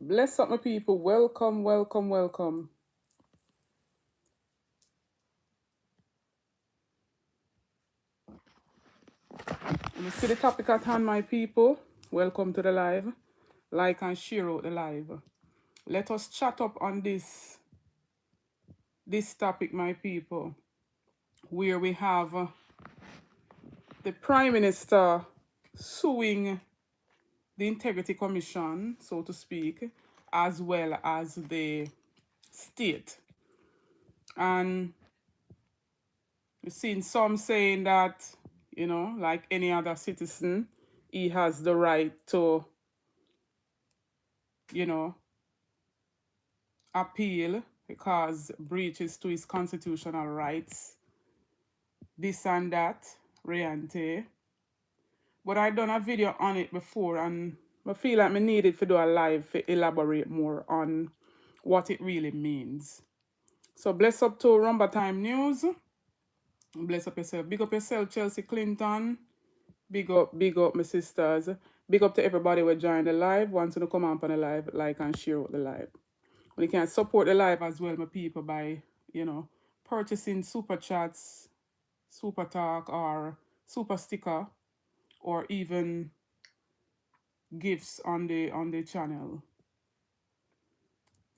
Bless up, my people. Welcome, welcome, welcome. Let me see the topic at hand, my people. Welcome to the live. Like and share out the live. Let us chat up on this topic, my people, where we have the Prime Minister suing the Integrity Commission, so to speak, as well as the state. And we've seen some saying that, like any other citizen, he has the right to, you know, appeal because breaches to his constitutional rights, this and that, Riante. But I done a video on it before and I feel like I needed to do a live to elaborate more on what it really means. So bless up to Rumba Time News. Bless up yourself. Big up yourself, Chelsea Clinton. Big up, my sisters. Big up to everybody who joined the live. Want to come up on the live, like and share out the live. You can support the live as well, my people, by, purchasing super chats, super talk, or super sticker, or even gifts on the channel.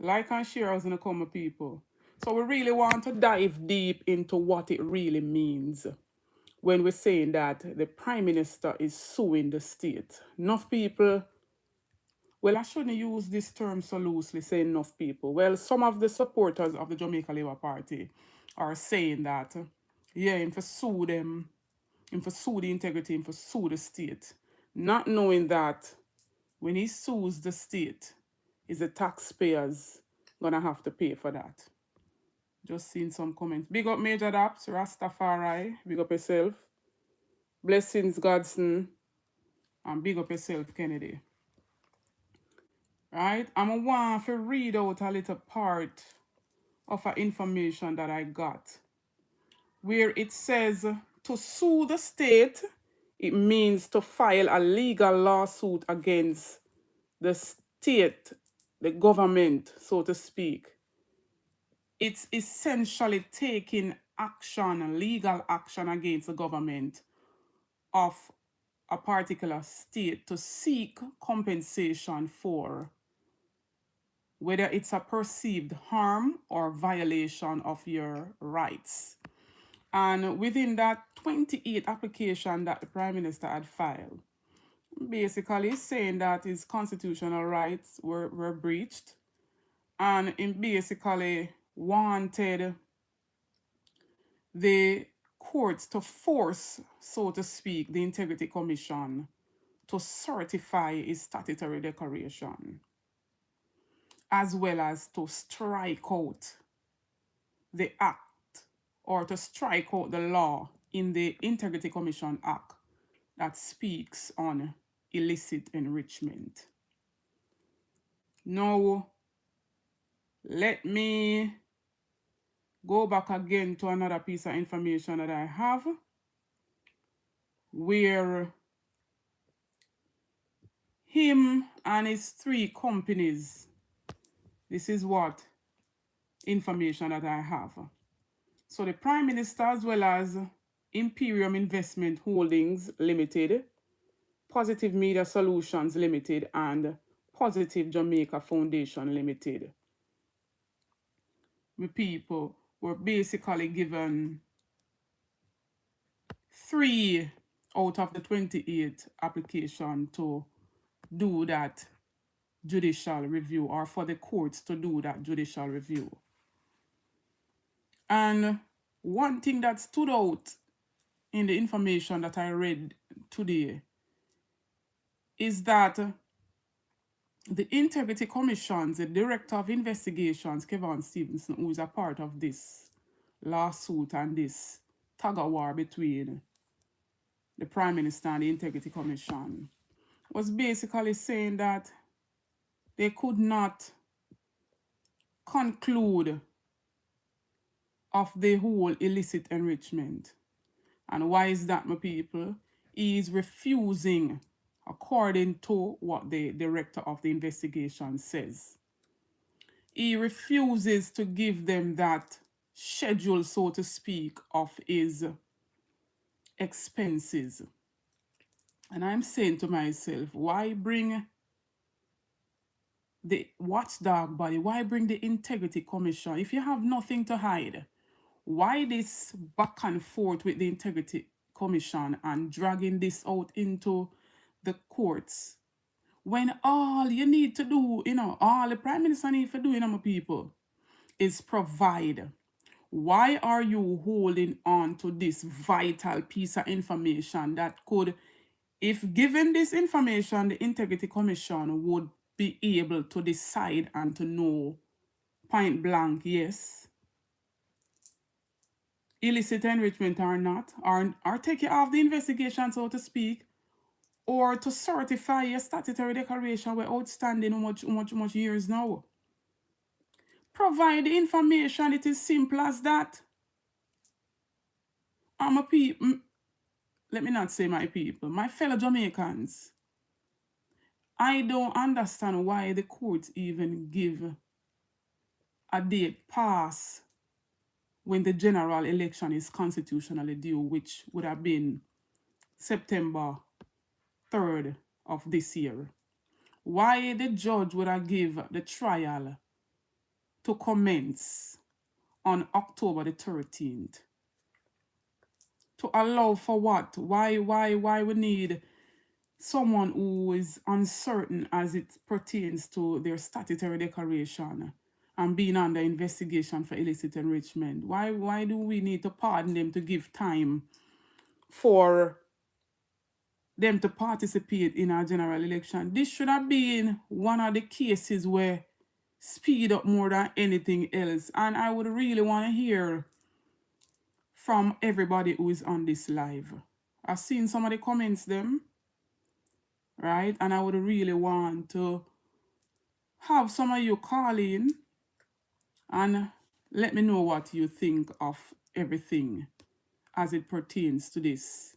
Like and share as in come, my people. So we really want to dive deep into what it really means when we're saying that the Prime Minister is suing the state. Enough people, well, I shouldn't use this term so loosely, saying enough people. Well, some of the supporters of the Jamaica Labour Party are saying that, yeah, him for sue them, him for sue the integrity, him for sue the state. Not knowing that when he sues the state, is the taxpayers gonna have to pay for that. Just seeing some comments. Big up Major Daps, Rastafari, big up yourself. Blessings Godson, and big up yourself, Kennedy. Right? I'm going to want to read out a little part of information that I got, where it says to sue the state, it means to file a legal lawsuit against the state, the government, so to speak. It's essentially taking action, legal action against the government of a particular state to seek compensation for whether it's a perceived harm or violation of your rights. And within that 28 application that the Prime Minister had filed, basically saying that his constitutional rights were breached, and he basically wanted the courts to force, so to speak, the Integrity Commission to certify his statutory declaration, as well as to strike out the act or to strike out the law in the Integrity Commission Act that speaks on illicit enrichment. Now, let me go back again to another piece of information that I have, where him and his 3 companies, this is what information that I have. So the Prime Minister, as well as Imperium Investment Holdings Limited, Positive Media Solutions Limited, and Positive Jamaica Foundation Limited, the people were basically given 3 out of the 28 application to do that judicial review, or for the courts to do that judicial review. And one thing that stood out in the information that I read today is that the Integrity Commission's the Director of Investigations, Kevin Stevenson, who is a part of this lawsuit and this tug-of-war between the Prime Minister and the Integrity Commission, was basically saying that they could not conclude of the whole illicit enrichment. And why is that, my people? He is refusing according to what the director of the investigation says. He refuses to give them that schedule, so to speak, of his expenses. And I'm saying to myself, why bring the watchdog body? Why bring the integrity commission? If you have nothing to hide, why this back and forth with the integrity commission and dragging this out into the courts? When all you need to do, all the prime minister need to do, my people, is provide. Why are you holding on to this vital piece of information that could, if given this information, the Integrity Commission would be able to decide and to know point blank, yes, illicit enrichment or not, or take it off the investigation, so to speak, or to certify a statutory declaration we're outstanding how much years now. Provide the information. It is simple as that. I'm a people. Let me not say my people, my fellow Jamaicans. I don't understand why the courts even give a date pass when the general election is constitutionally due, which would have been September 3rd of this year. Why the judge would have give the trial to commence on October the 13th? To allow for what? Why we need someone who is uncertain as it pertains to their statutory declaration and being under investigation for illicit enrichment? Why do we need to pardon them to give time for them to participate in our general election? This should have been one of the cases where speed up more than anything else. And I would really want to hear from everybody who is on this live. I've seen some of the comments them, right? And I would really want to have some of you call in and let me know what you think of everything as it pertains to this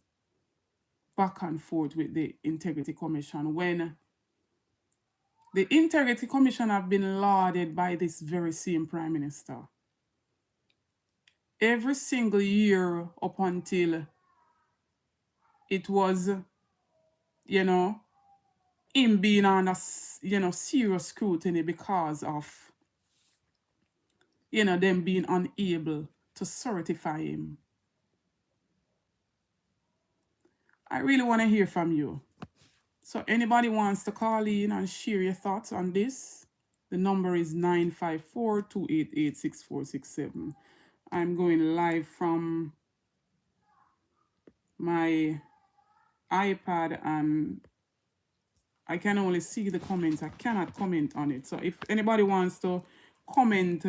back and forth with the Integrity Commission, when the Integrity Commission have been lauded by this very same Prime Minister. Every single year up until it was, him being under, serious scrutiny because of, them being unable to certify him. I really want to hear from you. So anybody wants to call in and share your thoughts on this, the number is 954-288-6467. I'm going live from my iPad and I can only see the comments. I cannot comment on it. So if anybody wants to comment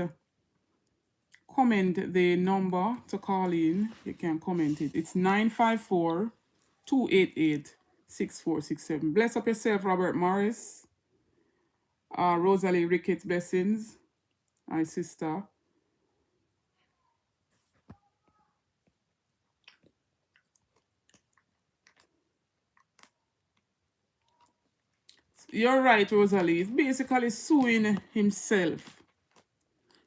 the number to call in, you can comment it. It's 954-288-6467. Bless up yourself, Robert Morris. Rosalie Ricketts Blessings, my sister. You're right, Rosalie. He's basically suing himself.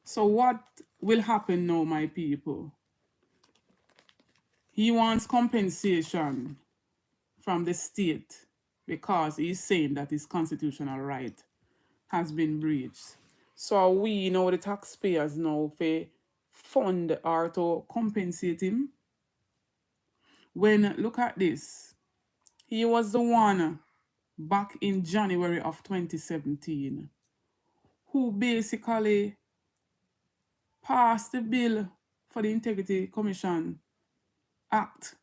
So what will happen now, my people? He wants compensation from the state because he's saying that his constitutional right has been breached. So we know the taxpayers now for fund or to compensate him. When, look at this, he was the one back in January of 2017 who basically passed the bill for the Integrity Commission Act.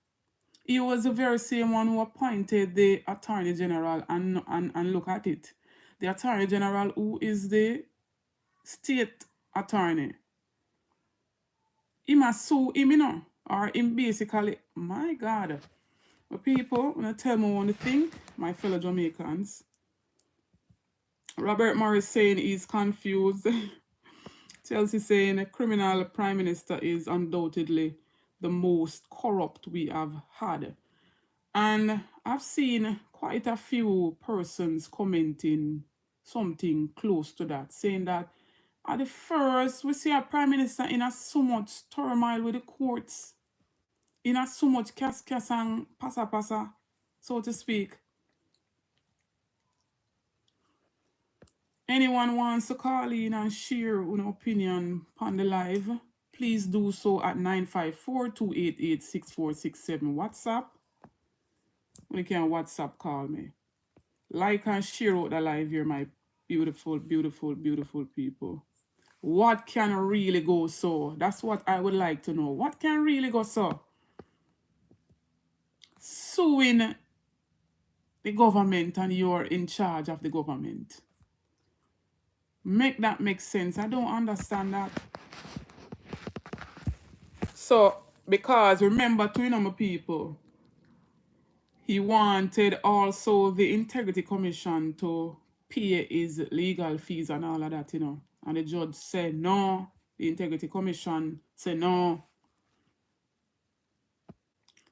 He was the very same one who appointed the Attorney General, and look at it. The Attorney General, who is the state attorney, he must sue him, or him basically, my God. But people, when I tell me one thing, my fellow Jamaicans, Robert Morris saying he's confused. Chelsea saying a criminal prime minister is undoubtedly the most corrupt we have had. And I've seen quite a few persons commenting something close to that, saying that at the first, we see our prime minister in a so much turmoil with the courts, in a so much cas and pasa, so to speak. Anyone wants to call in and share an opinion on the live, please do so at 954-288-6467 WhatsApp. You can WhatsApp call me. Like and share out the live here, my beautiful, beautiful, beautiful people. What can really go so? That's what I would like to know. What can really go so? Suing the government and you're in charge of the government. Make that make sense. I don't understand that. So, because remember, to my people, he wanted also the Integrity Commission to pay his legal fees and all of that, And the judge said no. The Integrity Commission said no.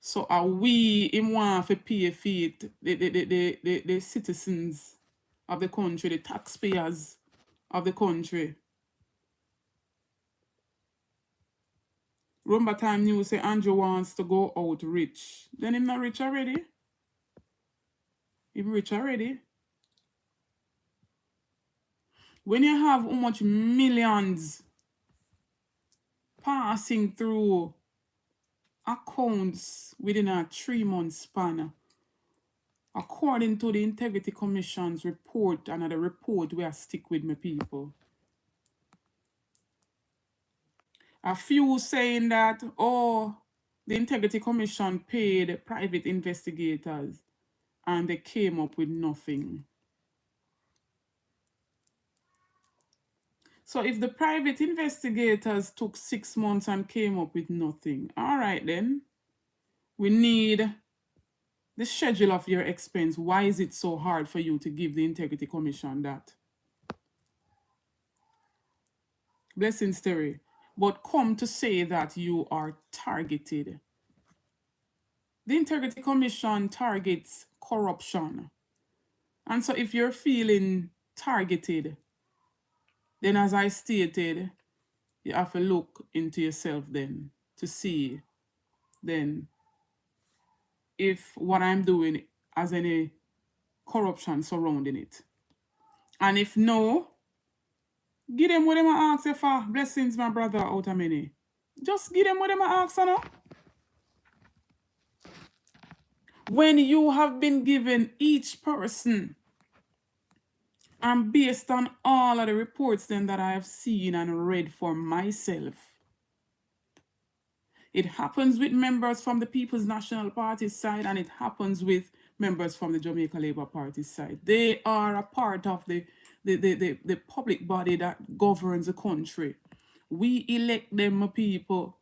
So are we in one for pay fee the citizens of the country, the taxpayers of the country. Remember time news say Andrew wants to go out rich. Then him not rich already. Him rich already. When you have how much millions passing through accounts within a 3-month span, according to the Integrity Commission's report, and the report we are stick with my people. A few saying that, oh, the Integrity Commission paid private investigators and they came up with nothing. So if the private investigators took 6 months and came up with nothing, all right then, we need the schedule of your expense. Why is it so hard for you to give the Integrity Commission that? Blessings, Terry. But come to say that you are targeted. The Integrity Commission targets corruption. And so if you're feeling targeted, then as I stated, you have to look into yourself then to see then if what I'm doing has any corruption surrounding it. And if no, give them what them ask you for. Blessings, my brother, out of many. Just give them what them ask you. When you have been given each person, and based on all of the reports then that I have seen and read for myself, it happens with members from the People's National Party side, and it happens with members from the Jamaica Labour Party side. They are a part of the public body that governs the country. We elect them, my people.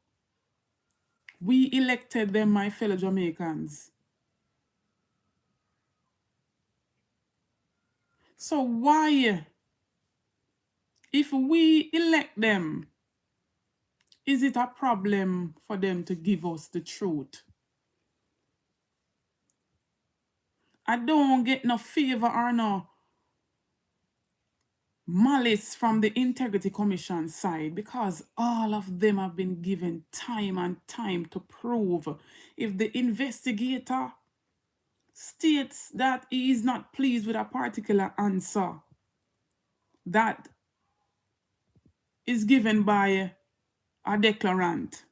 We elected them, my fellow Jamaicans. So why, if we elect them, is it a problem for them to give us the truth? I don't get no favor or no malice from the Integrity Commission side, because all of them have been given time and time to prove. If the investigator states that he is not pleased with a particular answer that is given by a declarant,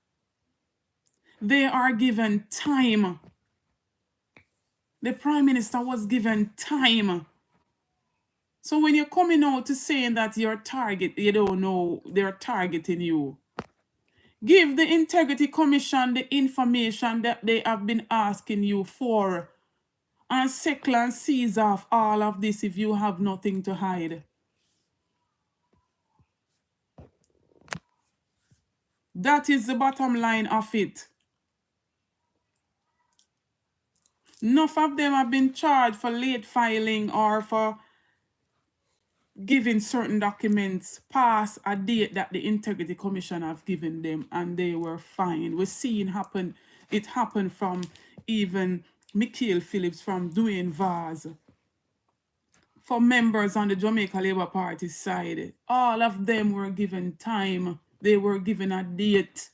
they are given time. The Prime Minister was given time. So when you're coming out to saying that your target, you don't know they're targeting you, give the Integrity Commission the information that they have been asking you for, and settle and seize off all of this if you have nothing to hide. That is the bottom line of it. Enough of them have been charged for late filing or for giving certain documents past a date that the Integrity Commission have given them, and they were fine. We're seeing it happened from even Mikhail Phillips from doing Vaz. For members on the Jamaica Labour Party side, all of them were given time. They were given a date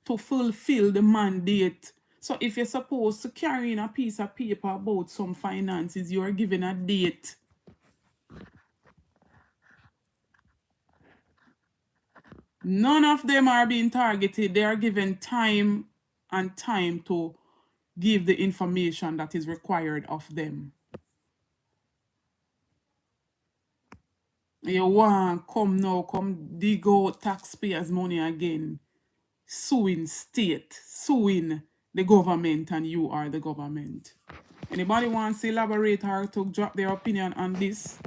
to fulfill the mandate. So if you're supposed to carry in a piece of paper about some finances, you are given a date. None of them are being targeted. They are given time and time to give the information that is required of them. You want come dig out taxpayers' money again, suing state, suing the government, and you are the government. Anybody wants to elaborate or to drop their opinion on this?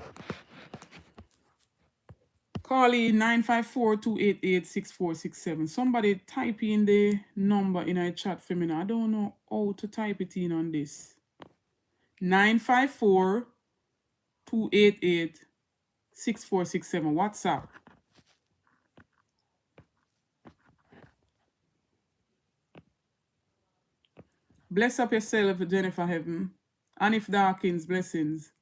Call in 954-288-6467. Somebody type in the number in a chat for me now. I don't know how to type it in on this. 954-288-6467. WhatsApp. Bless up yourself, Jennifer Heaven. And if Dawkins, blessings.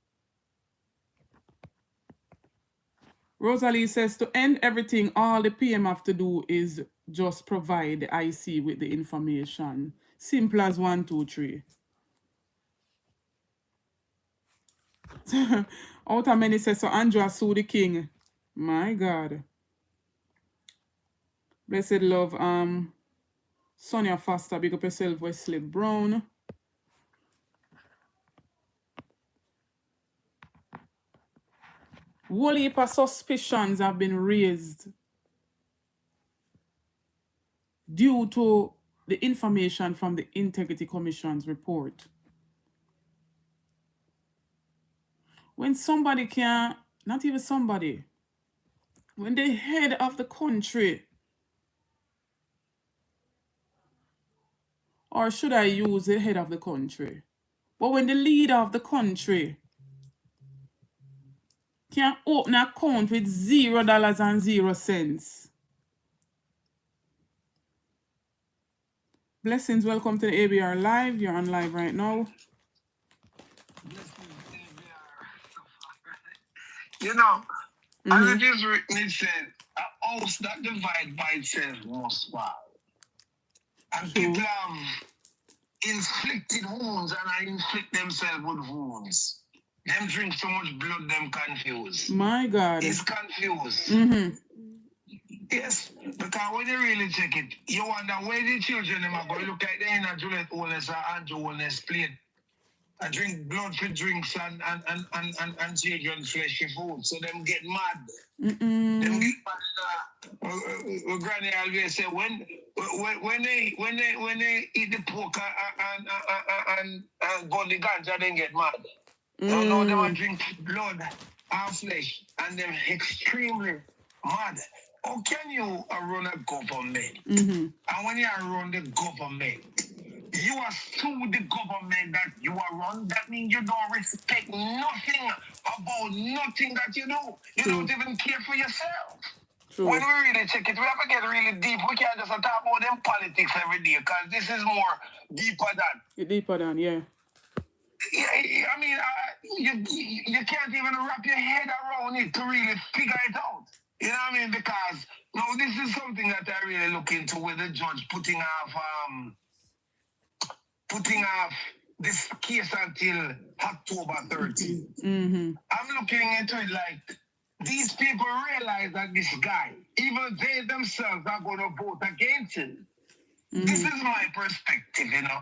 Rosalie says to end everything, all the PM have to do is just provide the IC with the information. Simple as 1, 2, 3. Out of many says, so Andrea sue the king. My God. Blessed love. Sonia Foster, big up yourself, Wesley Brown. Whole heap of suspicions have been raised due to the information from the Integrity Commission's report. When somebody can, not even somebody, when the head of the country, or should I use the head of the country? But when the leader of the country can open an account with $0.00. Blessings, welcome to the ABR Live. You're on live right now. You know, as it is written, it said, a house that divides by itself must fall. And people have inflicted wounds and I inflict themselves with wounds. Them drink so much blood, them confused. My God. It's confused. Yes, because when you really check it, you wonder where the children them are going. Look like they in a Juliet Oldness or Andrew Oldness plate. I drink blood for drinks and children's fleshy food. So them get mad. Them get mad. Granny always say when they eat the pork and go the ganja, then get mad. You know them drink blood and flesh and them extremely mad. How can you run a government? And when you run the government, you are sue the government that you are run. That means you don't respect nothing about nothing that you do. You don't even care for yourself. When we really check it, we have to get really deep. We can't just talk about them politics every day because this is more deeper than. Deeper than, yeah. I mean, you can't even wrap your head around it to really figure it out. You know what I mean? Because no, this is something that I really look into with the judge putting off this case until October 13th. I'm looking into it like these people realize that this guy, even they themselves are going to vote against him. This is my perspective, you know.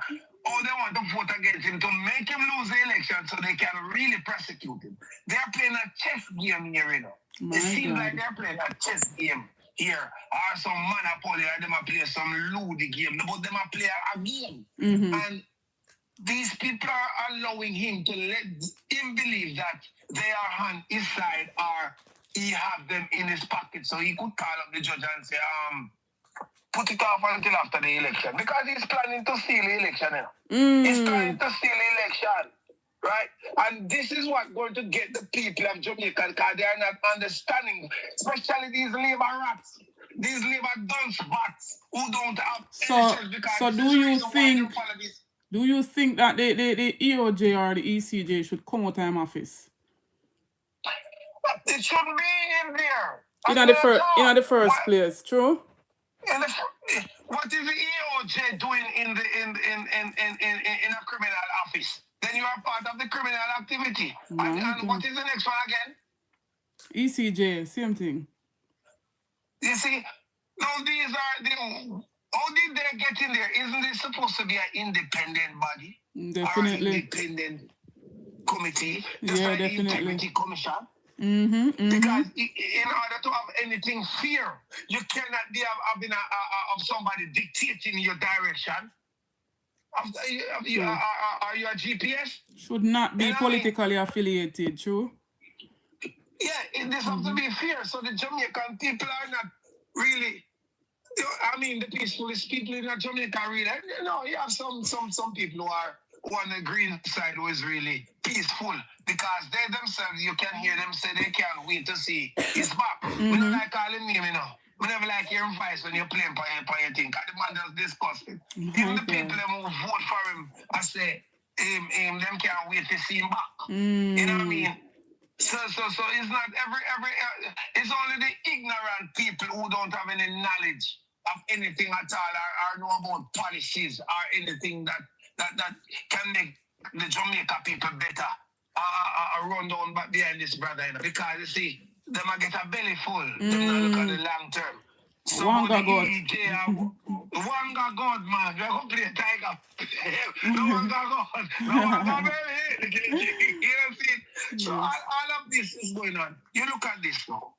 Oh, they want to vote against him to make him lose the election so they can really prosecute him. They're playing a chess game here, you know. It seems like they're playing a chess game here. Or some monopoly, or them are playing some lewd game. But them are playing a game. And these people are allowing him to let him believe that they are on his side or he have them in his pocket. So he could call up the judge and say, put it off until after the election. Because he's planning to steal the election now. He's planning to steal the election. Right? And this is what's going to get the people of Jamaica because they are not understanding, especially these labor rats, these labor dunce bats who don't have so do you think Do you think that the EOJ or the ECJ should come out of office? It shouldn't be in there. In the first place, true? What is the EOJ doing in a criminal office? Then you are part of the criminal activity. And what is the next one again? ECJ, same thing. You see, now these are the. How did they get in there? Isn't it supposed to be an independent body? Definitely. Or an independent committee? Just like definitely. Integrity commission? Because in order to have anything fair, you cannot be having of somebody dictating your direction. Are you a GPS? Should not be politically affiliated, true? Yeah, this has to be fair. So the Jamaican people are not really. I mean, the peacefulest people in Jamaica really. You know, you have some people who are on the green side who is really peaceful because they themselves, you can hear them say they can't wait to see his back. We don't like calling me, you know. We never like hearing voice when you're playing for your thing. Because the man just disgusting. Even the people who vote for him, I say, them can't wait to see him back. You know what I mean? So it's not it's only the ignorant people who don't have any knowledge of anything at all or know about policies or anything that can make the Jamaica people better run down back behind this brother, you know, because you see, them a get a belly full. Them not look at the long term. So Wanga God. Wanga God, man. We're going to play Tiger. No Wanga God. No Wanga baby. You know, see? So all of this is going on. You look at this now.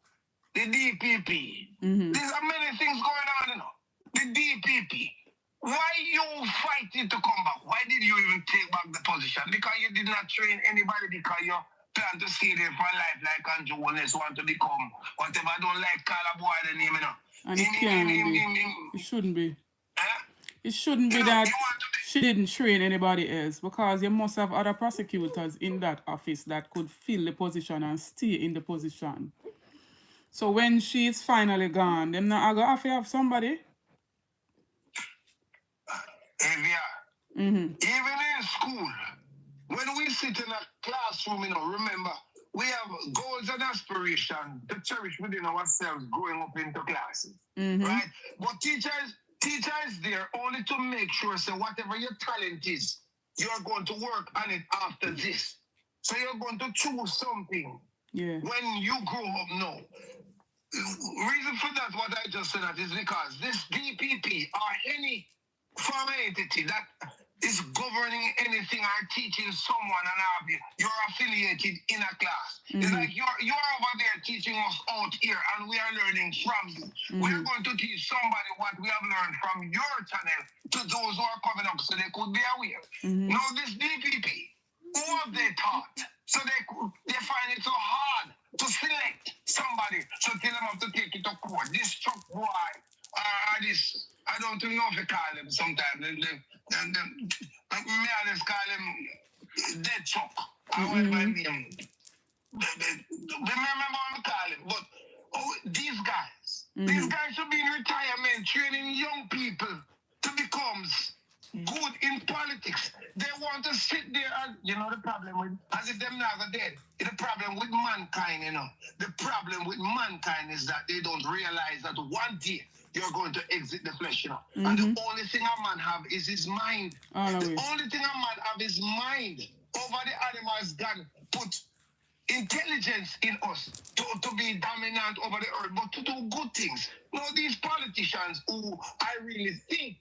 The DPP. There's many things going on, you know. The DPP. Why you fighting to come back? Why did you even take back the position? Because you did not train anybody because you plan to stay there for life like Andrew Wallace want to become whatever. I don't like call a boy the name, you know. And it can't be. It shouldn't be. It shouldn't be that she didn't train anybody else because you must have other prosecutors in that office that could fill the position and stay in the position. So when she's finally gone, them not going to have somebody. Even in school, when we sit in a classroom, you know, remember, we have goals and aspirations to cherish within ourselves growing up into classes, right? But teachers there only to make sure, so whatever your talent is, you're going to work on it after this. So you're going to choose something when you grow up now. Reason for that, what I just said, that is because this DPP or any formal entity that is governing anything or teaching someone and you're affiliated in a class. It's like you're over there teaching us out here and we are learning from you. We're going to teach somebody what we have learned from your channel to those who are coming up so they could be aware. Now this DPP, who have they taught? So they find it so hard to select somebody, so tell them have to take it to court. This truck boy, this, I don't know if you call him sometimes. And me always call him dead truck. I went by name. Remember what I call him. But these guys should be in retirement training young people to become good in politics. They want to sit there and, you know, the problem with, as if them never dead. The problem with mankind, you know, the problem with mankind is that they don't realize that one day you're going to exit the flesh, you know. And the only thing a man have is his mind. The only thing a man have is mind. Over the animals, God put intelligence in us to be dominant over the earth, but to do good things. Now, these politicians who I really think,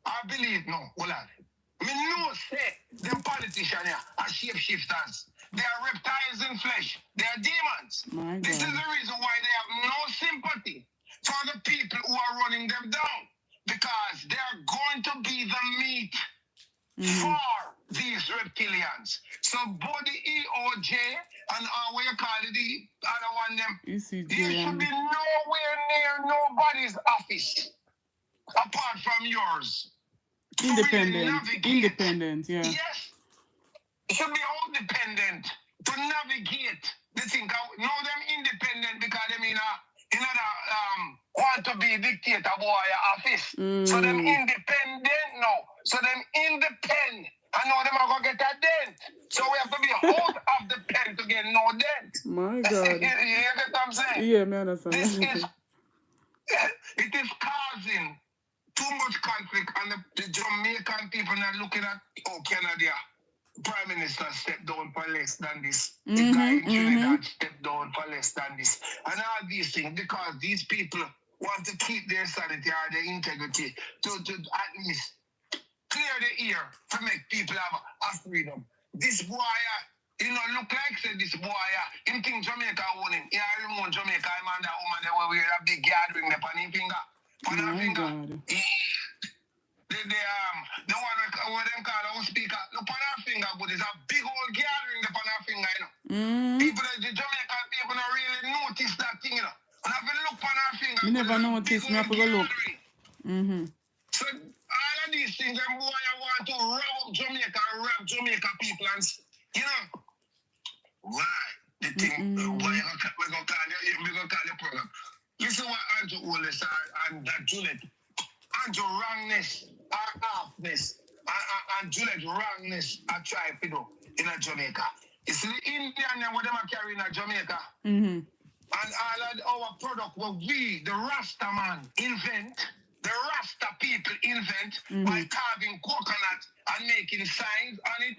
I believe, no, hold on. I mean, no, say, them politicians here are shapeshifters. They are reptiles in flesh. They are demons. This is the reason why they have no sympathy for the people who are running them down. Because they are going to be the meat for these reptilians. So both the EOJ and what you call it, the other one, them, you should be nowhere near nobody's office apart from yours. Independent, yeah. Yes. It should be all dependent to navigate the thing. Now them independent because them in another want to be dictator boy office. So them independent now. So them independent I'm saying? Yeah, me understand. This is, it is causing too much conflict, and the Jamaican people are looking at, oh, Canada, Prime Minister stepped down for less than this. The guy in Trinidad stepped down for less than this. And all these things, because these people want to keep their sanity or their integrity to at least clear the air to make people have a freedom. This boy, you know, look like said this boy, him think Jamaica own him. Yeah, I own Jamaica, I'm on that woman, they will wear a big gathering up on his finger. On her finger. The one what them call our speaker, look on her finger, but it's a big old gathering up on her finger, you know. People, the Jamaican people don't really notice that thing, you know. And if you look on her finger, me never notice, me have to go look. So all of these things, them boy I want to rob Jamaica, rob Jamaica people, and you know why the thing. Boy, we're gonna call the program. Listen what Andrew Wallace and that Juliet. Andrew wrongness, or halfness, and Juliet wrongness, I try to do in a Jamaica. You see the Indian what them are carrying in Jamaica. And all of our product what we, the Rasta man, invent, the Rasta people invent by carving coconut and making signs on it.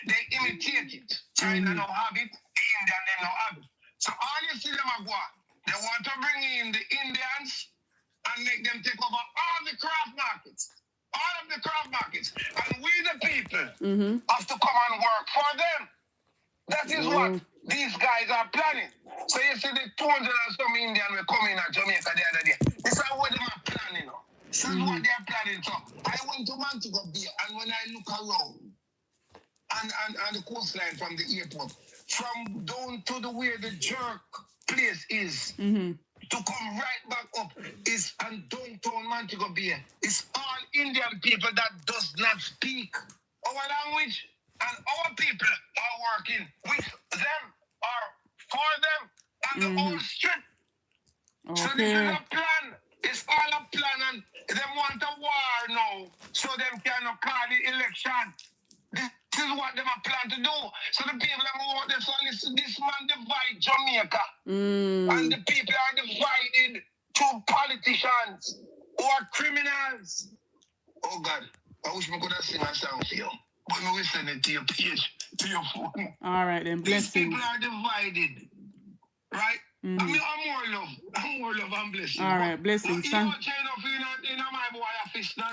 They imitate it. China now have it, India they now have it. So all you see them are go, they want to bring in the Indians and make them take over all the craft markets. All of the craft markets. And we the people have to come and work for them. That is what these guys are planning. So you see the 200 and some Indian will come in at Jamaica the other day. This is what they are planning now. This is what they are planning. So I went to Montego Bay, and when I look around and the coastline from the airport, from down to the where the jerk place is, to come right back up is and downtown Montego Bay. It's all Indian people that does not speak our language, and our people are working with them or for them and the whole strip. So this is a plan. It's all a plan, and they want a war now, so them cannot call the election. This is what they are planning to do. So the people that want this one, this man divide Jamaica. And the people are divided to politicians who are criminals. Oh God, I wish I could have sing a song for you. But we will send it to your page, to your phone. All right, then blessings. These people are divided. Right? I mean, I'm more love. I'm more love and blessings. All right, blessings. You don't chain up in my boy office. No.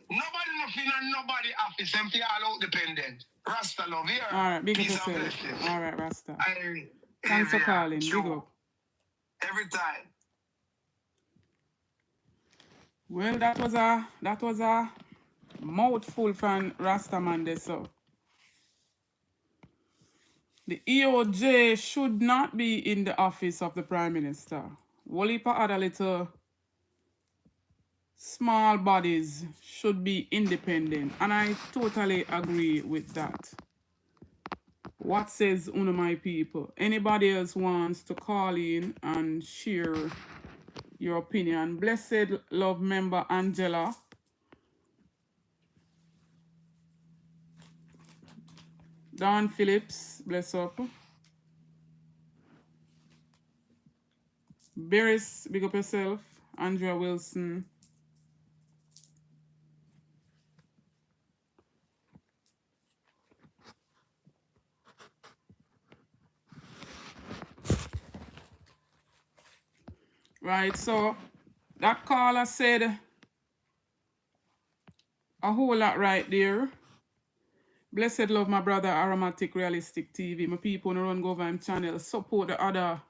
Nobody nothing and nobody office. Them all out dependent. Rasta love here. All right, big up yourself. All right, Rasta. Thanks for calling. Big up. Every time. Well, that was a mouthful from Rasta man there, so. The EOJ should not be in the office of the Prime Minister. Wolipa other little small bodies should be independent, and I totally agree with that. What says one of my people? Anybody else wants to call in and share your opinion? Blessed love member Angela. Don Phillips, bless up. Beres, big up yourself. Andrea Wilson. Right, so that caller said a whole lot right there. Blessed love my brother Aromatic Realistic TV. My people on the Run Government channel support the other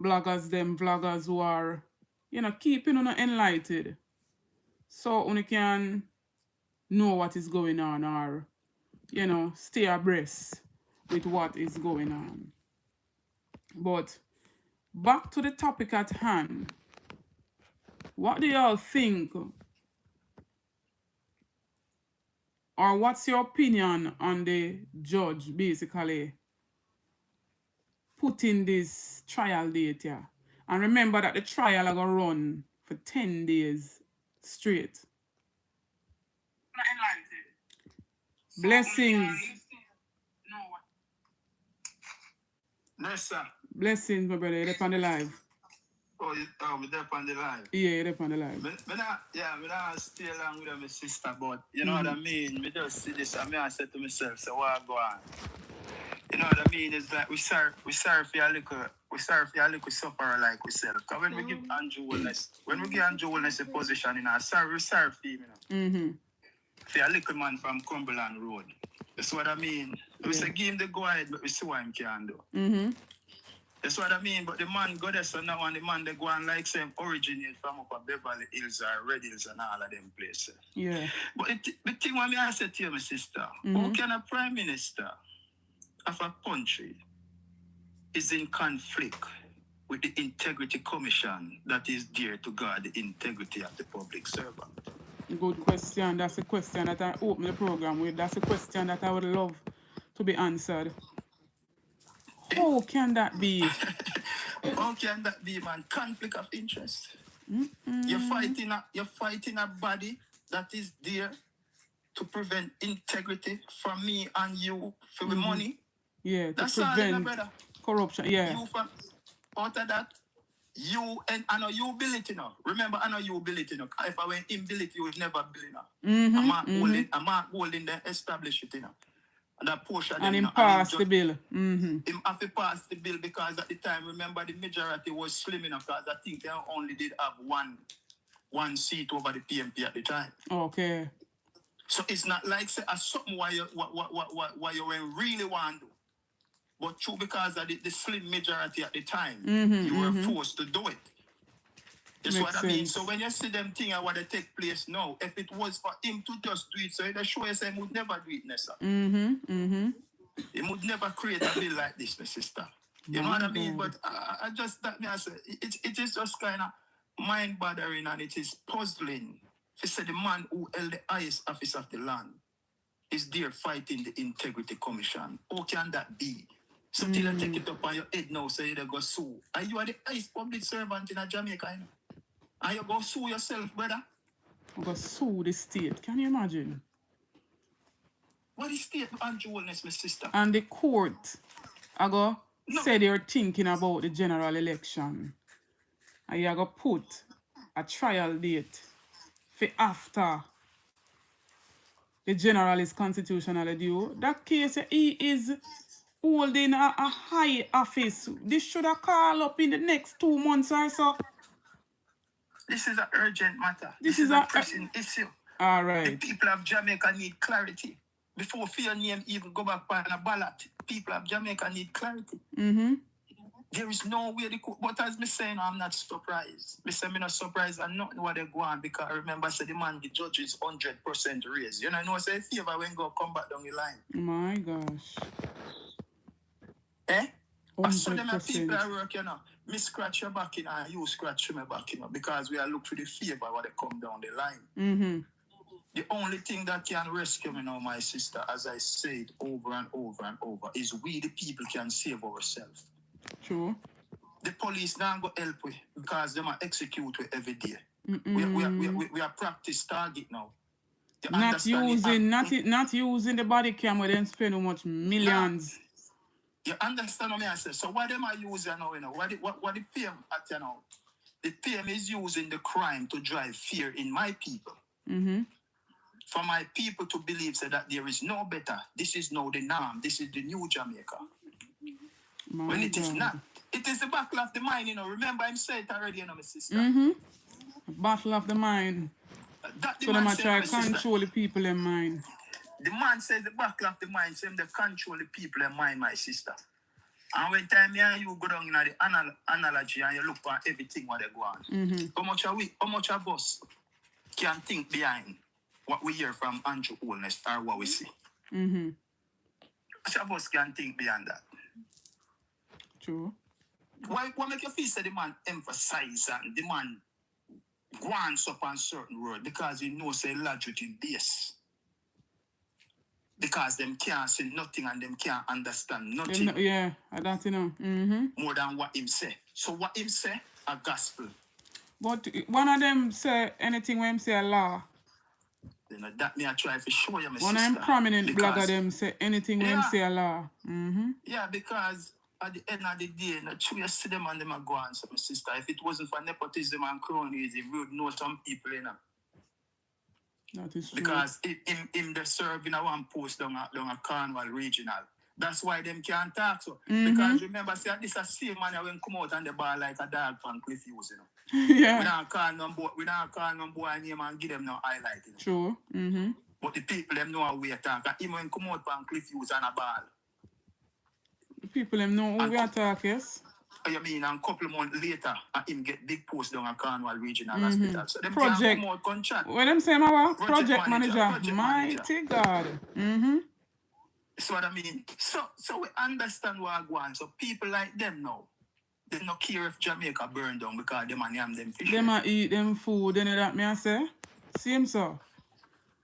bloggers, them vloggers who are, keeping on enlightened. So you can know what is going on or, stay abreast with what is going on. But back to the topic at hand. What do y'all think? Or what's your opinion on the judge basically putting this trial date here? And remember that the trial are going to run for 10 days straight. Blessings. Yes, sir. Blessings, my brother. You're on the live. Oh, we're there on the live. Yeah, you're on the live. Me not stay along with my sister, but you know what I mean? Me just see this and I said to myself, so what go on? You know what I mean? It's like we serve for a little sufferer like ourselves. Because when we give Andrew Wellness a position in our we serve for him, you know. For a little man from Cumberland Road. That's what I mean. We say give him the go ahead, but we see what him can do. That's what I mean. But the man go there, so now and the man they go and like same originate from up at Beverly Hills or Red Hills and all of them places. Yeah. But the thing what I said to you, my sister, how can a prime minister of a country is in conflict with the integrity commission that is dear to guard the integrity of the public servant? Good question. That's a question that I open the program with. That's a question that I would love to be answered. How can that be? How can that be, man? Conflict of interest. You're fighting a body that is there to prevent integrity from me and you for the money. Yeah, to that's prevent all, brother. Corruption. Yeah. You from out of that, you and I know you build it, you know. Remember, I know you build it, you know. If I went in build it, you would never build it. I'm not holding the establish it, you know. And that portion and him pass the bill. Him have to pass the bill because at the time, remember, the majority was slim enough because I think they only did have one seat over the PMP at the time. Okay. So it's not like say something what you really want to do. But true because of the slim majority at the time, you were forced to do it. That's what I mean. So when you see them things what they take place now, if it was for him to just do it, so they show us he would never do it, Nessa. He would never create a bill like this, my sister. You know what I mean? But I just that me I say it is just kind of mind bothering and it is puzzling. He said the man who held the highest office of the land is there fighting the integrity commission. How can that be? So till you take it up on your head now, so you go sue. And you are the highest public servant in Jamaica, you know? And you go sue yourself, brother. You go sue the state. Can you imagine? What is state Andrew Wellness, my sister? And the court, say they're thinking about the general election. And you go put a trial date for after the general is constitutionally due. That case, he is holding a high office. This should have called up in the next 2 months or so. This is an urgent matter. This is a pressing issue. All right. The people of Jamaica need clarity. Before your name even go back on a ballot, people of Jamaica need clarity. There is no way they could. But as me saying, I'm not surprised. I'm not surprised and nothing what they go on because I remember said the man, the judge is 100% raised. You know, say favor when go come back down the line. My gosh. I saw them people I work, you know. Me scratch your back in and you scratch my back, you know, because we are looking for the favor when they come down the line. The only thing that can rescue me now, my sister, as I said over and over and over, is we the people can save ourselves. True. The police now go help we because they might execute we every day. We are practice target now. Not using the body cam where they spend how much millions. You understand what I say? So what them are using now, you know? What the PM at you know? The PM is using the crime to drive fear in my people. For my people to believe that there is no better. This is now the norm. This is the new Jamaica. When it is not. It is the battle of the mind, you know. Remember, I said it already, you know, my sister. Battle of the mind. So they might try to control the people in mind. The man says the battle of the mind, same they control the people in mind, my sister. And when time you go down in the analogy and you look at everything what they go on. How much of us can think behind what we hear from Andrew Wellness or what we see? How much of us can think beyond that? True. Why make you feel that the man emphasize and the man grants up on certain word because he knows they lodge with him base. Because them can't say nothing and them can't understand nothing. That you know. More than what him say. So what him say, a gospel. But one of them say anything when him say a law. You know, that me I try to show you, my one sister. One of them prominent blogger them say anything when him say a law. Yeah, because at the end of the day, no true you see them and them are go on, so my sister. If it wasn't for nepotism and cronyism, we would know some people, you know. That is true. Because him the serve in a one post down a Cornwall regional. That's why them can't talk so. Because remember, say this a same man when come out on the bar like a dog from Cliff Hughes, you know. Yeah. We don't call no boy name and give them no highlight. You know? True. But the people them know how we talk. And even when come out from Cliff Hughes on a ball. The people them know who we attack, yes. You mean, and a couple of months later, him get big post down at Cornwall Regional Hospital. So them Project. can't come out and chat. What them say, Mama? Project manager. Mighty God. That's what I mean. So we understand what I want. So people like them now, they don't care if Jamaica burn down because them and them fish. Them a eat them food, you know that me I say? Same so.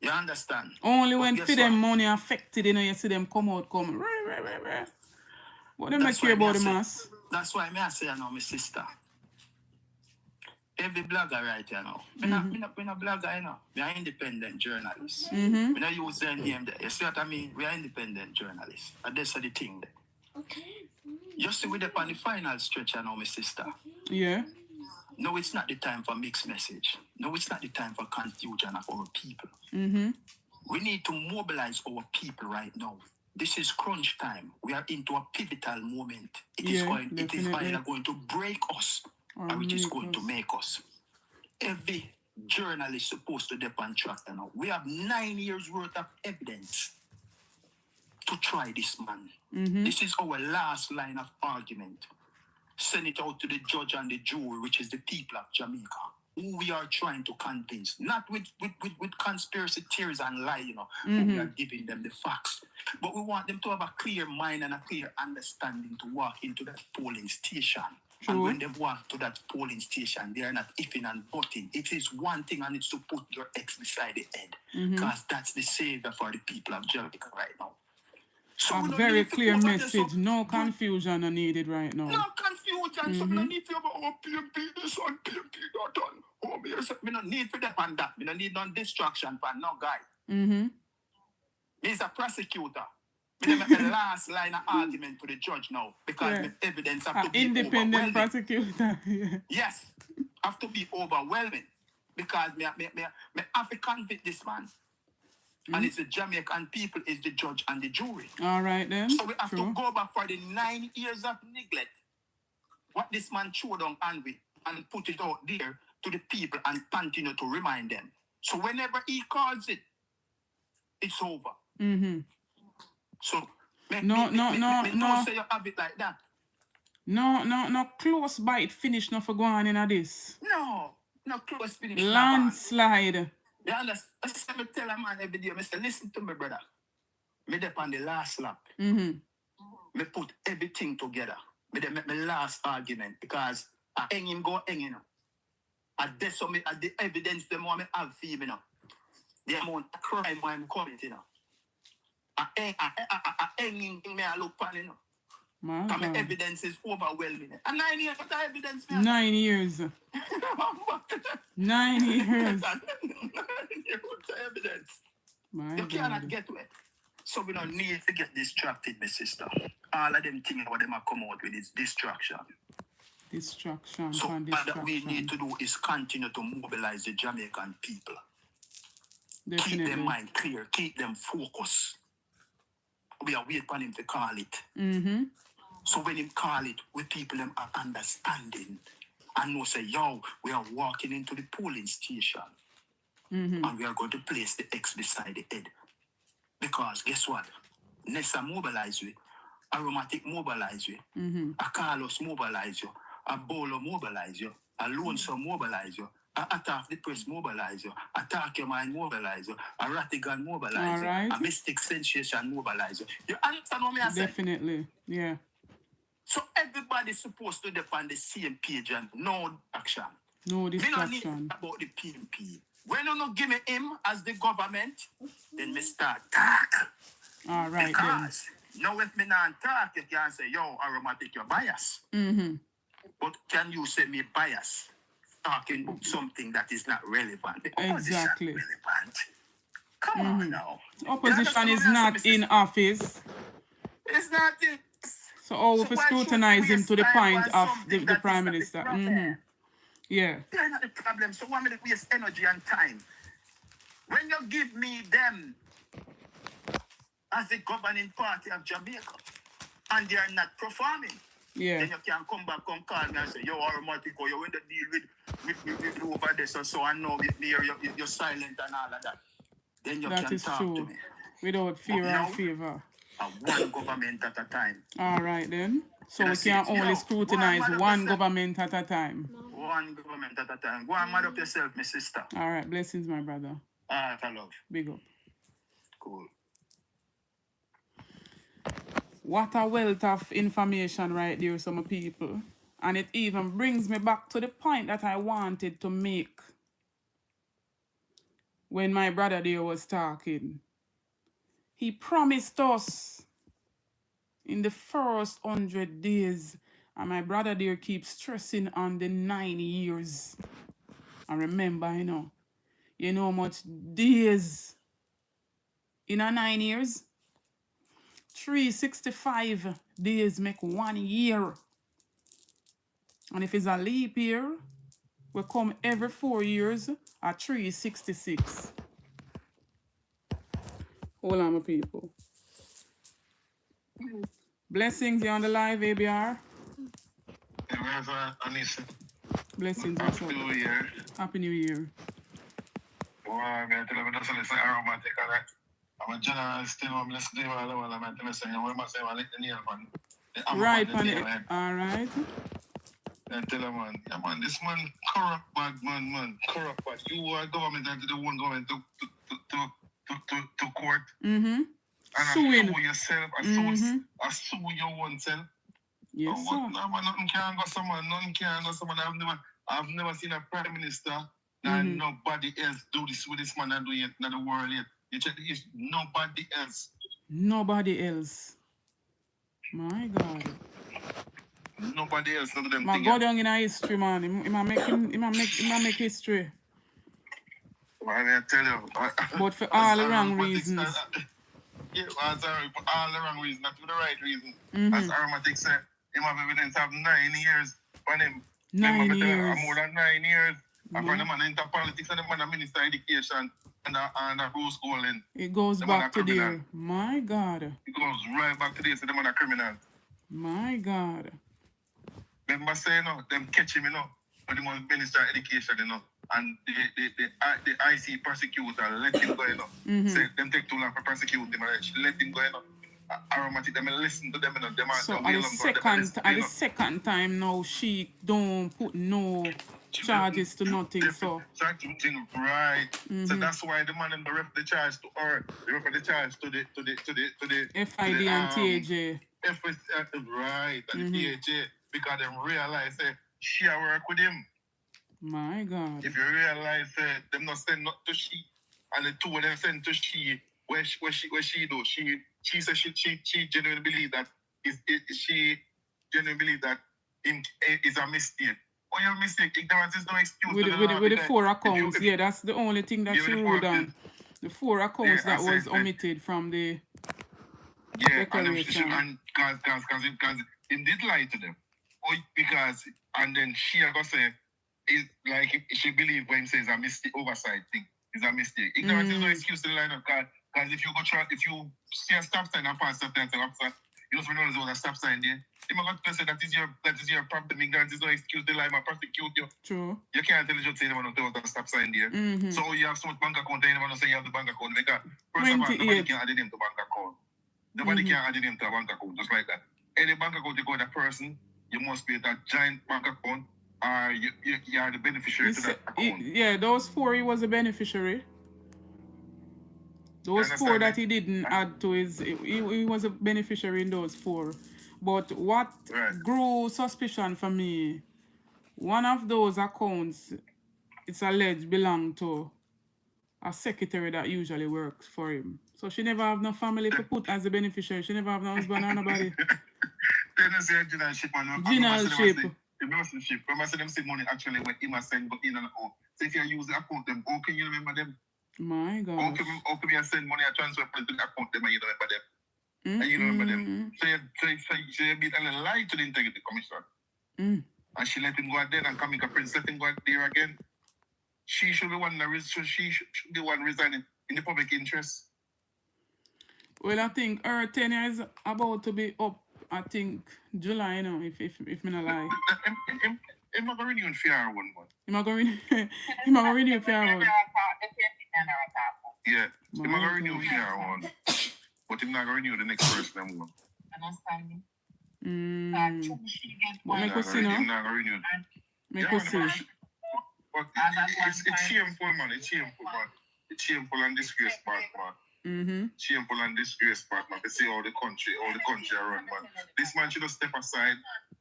You understand? Only when for them money affected, you know, you see them come out, come. What them care about the mass? That's why I say, you know, my sister. Every blogger right here now. I'm not blogger, you know. We are independent journalists. We don't use their name there. You see what I mean? We are independent journalists. And that's the thing there. Okay. You see, we're on the final stretch, you know, my sister. Yeah. No, it's not the time for mixed message. No, it's not the time for confusion of our people. We need to mobilize our people right now. This is crunch time. We are into a pivotal moment. It is either going to break us or it is going to make us. Every journalist is supposed to depend on track now. We have 9 years worth of evidence to try this man. This is our last line of argument. Send it out to the judge and the jury, which is the people of Jamaica, who we are trying to convince, not with conspiracy theories and lie, you know, but we are giving them the facts. But we want them to have a clear mind and a clear understanding to walk into that polling station. True. And when they walk to that polling station, they are not ifing and butting. It is one thing, and it's to put your ex beside the head, because that's the savior for the people of Jamaica right now. So a very clear message. No confusion are needed right now. No confusion. So we don't need to have PMP this one, PMP that one. We don't need for that and that. We don't need no distraction for no guy. He's a prosecutor. We make the last line of argument to the judge now because the evidence have to be independent prosecutor. Yes, have to be overwhelming because me have to convict this man. And it's the Jamaican people is the judge and the jury. All right then. So we have to go back for the 9 years of neglect. What this man showed on Anwi and put it out there to the people and continue to remind them. So whenever he calls it, it's over. So no say you have it like that. No close by it finish no for going in this. No close finish. Landslide. You understand? I me tell a man every day, I say, listen to me, brother. Me dep on the last lap. Me put everything together. Me dey make my last argument because I hang him go hang, you know. And that's the evidence them want me have for him, you know. The amount of crime I'm committing, you know. I hang him, me I look on, you know. Because my evidence is overwhelming. And 9 years, what evidence? 9 years. 9 years. Evidence. You cannot get to it. So we don't need to get distracted, my sister. All of them things what them are come out with is distraction. So what we need to do is continue to mobilize the Jamaican people. Definitely. Keep their mind clear. Keep them focused. We are waiting for him to call it. So when him call it, we people them are understanding and know say, yo, we are walking into the polling station and we are going to place the X beside the head. Because guess what? Nessa mobilize you, Aromatic mobilize you, a Carlos mobilize you, a Bolo mobilize you, a Lonesome mobilize you, a Attack the Press mobilize you, Attack Your Mind mobilize you, a Ratigan mobilize you, a Mystic Sensation mobilize you. You understand what I say? Definitely, yeah. So everybody's supposed to depend on the same page and no action. No distraction. We don't need about the PMP. When you don't give me him as the government, then me start talk. All right. Because now if me not talk, you can say, yo, Aromatic, you're biased. But can you say me bias? Talking about something that is not relevant. The exactly. Relevant. Come on now. Opposition is not in office. It's not it. So all if we scrutinize him to the point of the Prime Minister. Yeah. They're not the problem. So why me waste energy and time? When you give me them as the governing party of Jamaica and they are not performing, then you can come back, come call me and say, yo, Aromatic, or you in the deal with over this or so, and now you're silent and all of that. Then you can talk to me. Without fear or favor. One government at a time. All right then. So we can only scrutinize one government at a time. One government at a time. Go and mad up yourself, my sister. All right. Blessings, my brother. I love. Big up. Cool. What a wealth of information right there, some people. And it even brings me back to the point that I wanted to make when my brother there was talking. He promised us in the first 100 days, and my brother there keeps stressing on the 9 years. And remember, you know how much days in a 9 years? 365 days make 1 year. And if it's a leap year, we come every 4 years at 366. Hold on, my people. Blessings, you're on the live, ABR. Blessings, Happy New Year. Happy New Year. Well, I'm going to tell you that's Aromatic. I'm a general still, I'm listening to all the while. I'm saying, I'm saying, I like the nail one. Right, all right. And tell him, man, this man corrupt, bad man, corrupt. But you are government and the one government to court. And suing yourself, sue your own self. Yes, sir. Nothing can go someone. I've never seen a prime minister and nobody else do this with this man and do it in the world yet. You check this, nobody else. Nobody else. My God. Nobody else none of them. Go down in our history, man. He might make history. Well, I tell you. But for all the wrong reasons. Yeah, sorry, for all the wrong reasons, not for the right reason. As Aromatic said, he have evidence of 9 years on him. 9 years. More than 9 years. And for the man into politics and the man a minister education and a rose schooling. It goes back to there. My God. It goes right back to there, so the man a criminal. My God. Remember saying, them catch him, for the man minister education, and the IC prosecutor let him go, Say, them take too long for prosecute him, let him go, Aromatic, them listen to them, So at the second time now, she don't put no charges to nothing, so. Right. So that's why the man the ref the charge to her, the ref the charge to the FID and TAJ. Right, and the TAJ, because they realize she work with him. My God. If you realize them not send not to she, and the two of them send to she, where she do, she says she genuinely believe that she genuinely believe that is a mistake. Oh, your mistake, ignorance is no excuse. With the 4 accounts, that's the only thing that she wrote down. The 4 accounts that was omitted from the declaration. And because he did lie to them. Because, and then she are going to say, it's like she believe when he says a mistake, oversight thing is a mistake. Ignorance is no excuse to lie up, because if you see a stop sign and pass stop sign, you just realize what a stop sign there. If I'm going to say that is your problem, ignorance is no excuse to lie, I prosecute you. True. You can't tell the judge say they want to do a stop sign there. So you have so much bank account, and you want to say you have the bank account. Because first of all, nobody can add the name to bank account. Nobody can add the name to a bank account, just like that. Any bank account you go to a person, you must be that giant bank account, or you are the beneficiary to that account. Those 4 he was a beneficiary. Those 4 that he didn't add to his, he was a beneficiary in those 4. But what grew suspicion for me, one of those accounts, it's alleged belong to a secretary that usually works for him. So she never have no family to put as a beneficiary. She never have no husband or nobody. Generalship. Relationship. Remember, them send money actually when he must send in an account. So if you use the account, them, how can you remember them? My God. How can you send money and transfer to the account them and you don't remember them? And you remember them. So you beat a little lie to the Integrity Commission. And she let him go out there and come Prince let him go out there again. She should be one she should be one resigning in the public interest. Well, I think her tenure is about to be up. I think July, you know, if me not lie. I'm not going to renew for our one. I'm not going to renew for our one. Yeah, I'm not going to renew for our one. But I'm not going to renew the next person I'm one. But make us see now. I'm not going to renew. Make us see. But it's shameful, man. It's shameful, man. It's shameful and disgraceful, man. Shameful and disgraceful, man. To see all the country are run, man. This man should have step aside,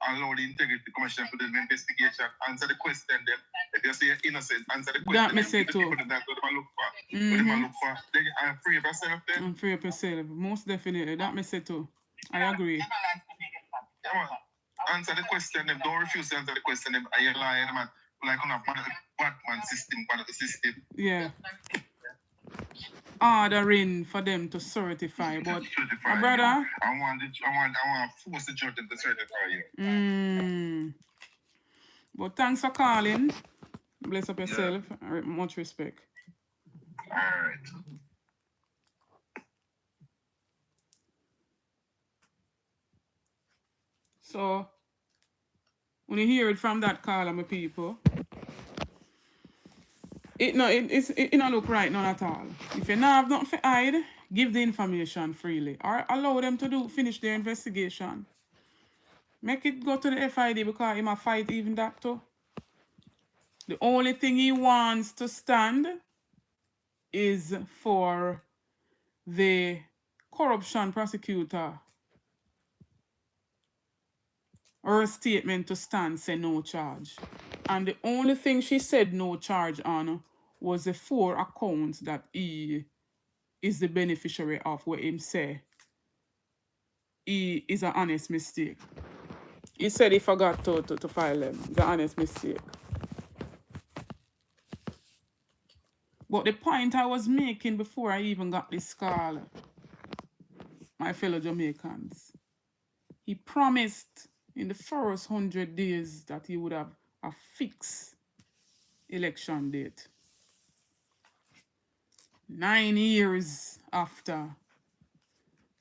allow the Integrity Commission to do the investigation, answer the question. Them, if you say you're innocent, answer the question. That me say too. That's what they look for. What they look for. I'm free of yourself, then. I'm free of yourself. Most definitely. That me say too. I agree. Yeah, man. Answer the question. Them. Don't refuse to answer the question. Them. Are you lying, man? Like on a Batman system, part of the system. Yeah. Ordering for them to certify, but my brother, I want to force the judge to certify you. But thanks for calling. Bless up yourself. Yeah. Much respect. All right. So when you hear it from that caller, my people, it not look right, none at all. If you not have nothing to hide, give the information freely. Or allow them to finish their investigation. Make it go to the FID because he might fight even that too. The only thing he wants to stand is for the corruption prosecutor. Her statement to stand say no charge. And the only thing she said no charge on was the 4 accounts that he is the beneficiary of, where him say he is an honest mistake. He said he forgot to file them. It's an honest mistake. But the point I was making before I even got this call, my fellow Jamaicans, he promised in the first 100 days that he would have a fixed election date. 9 years after,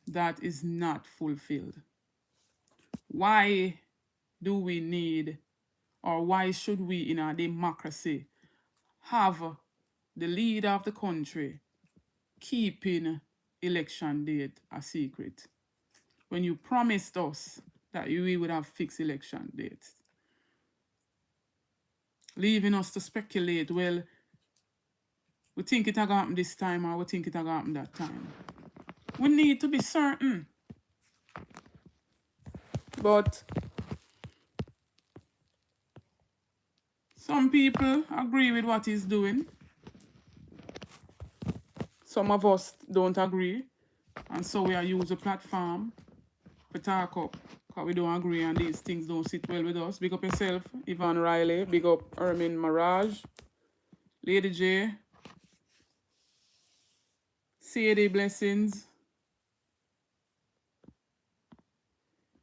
that is not fulfilled. Why do we need, or why should we in a democracy have the leader of the country keeping election date a secret when you promised us that we would have fixed election dates? Leaving us to speculate, well, we think it'll happen this time or we think it'll happen that time. We need to be certain. But some people agree with what he's doing. Some of us don't agree. And so we are use the platform to talk up. Because we don't agree and these things don't sit well with us. Big up yourself, Yvonne Riley. Big up Ermin Mirage. Lady J. Sadie Blessings.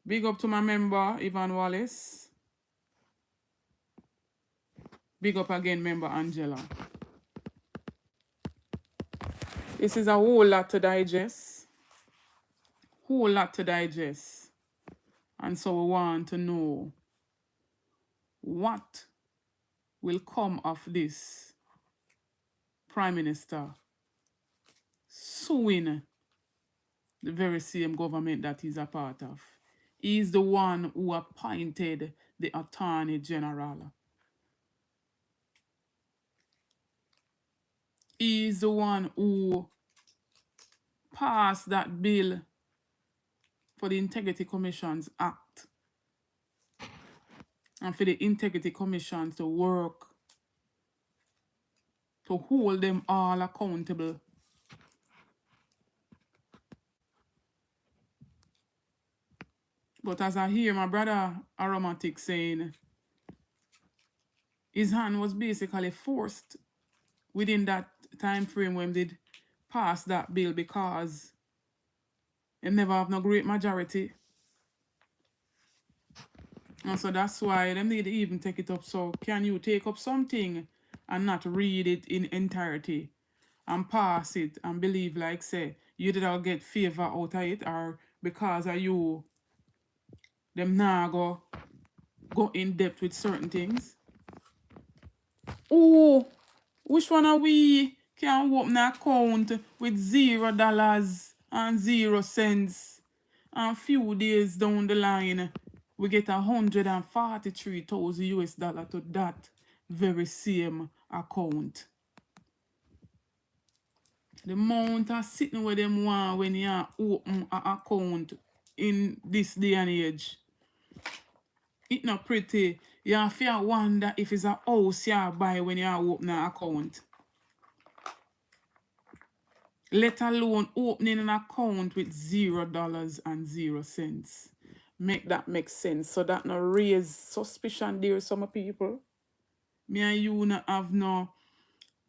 Big up to my member, Yvonne Wallace. Big up again, member Angela. This is a whole lot to digest. Whole lot to digest. And so we want to know what will come of this Prime Minister suing the very same government that he's a part of. He's the one who appointed the Attorney General. He's the one who passed that bill for the Integrity Commissions Act and for the Integrity Commission to work to hold them all accountable. But as I hear my brother Aromatic saying, his hand was basically forced within that time frame when they pass that bill because You never have no great majority. And so that's why them need to even take it up. So can you take up something and not read it in entirety and pass it and believe like say you did all get favor out of it, or because of you them now go in depth with certain things? Oh, which one are we can open an account with $0 and 0 cents, and few days down the line we get 143,000 US dollar to that very same account? The amount of sitting with them want when you open an account in this day and age, it not pretty. You have to wonder if it's a house you buy when you open an account. Let alone opening an account with $0 and 0 cents. Make that make sense. So that not raise suspicion there some people. Me and you not have no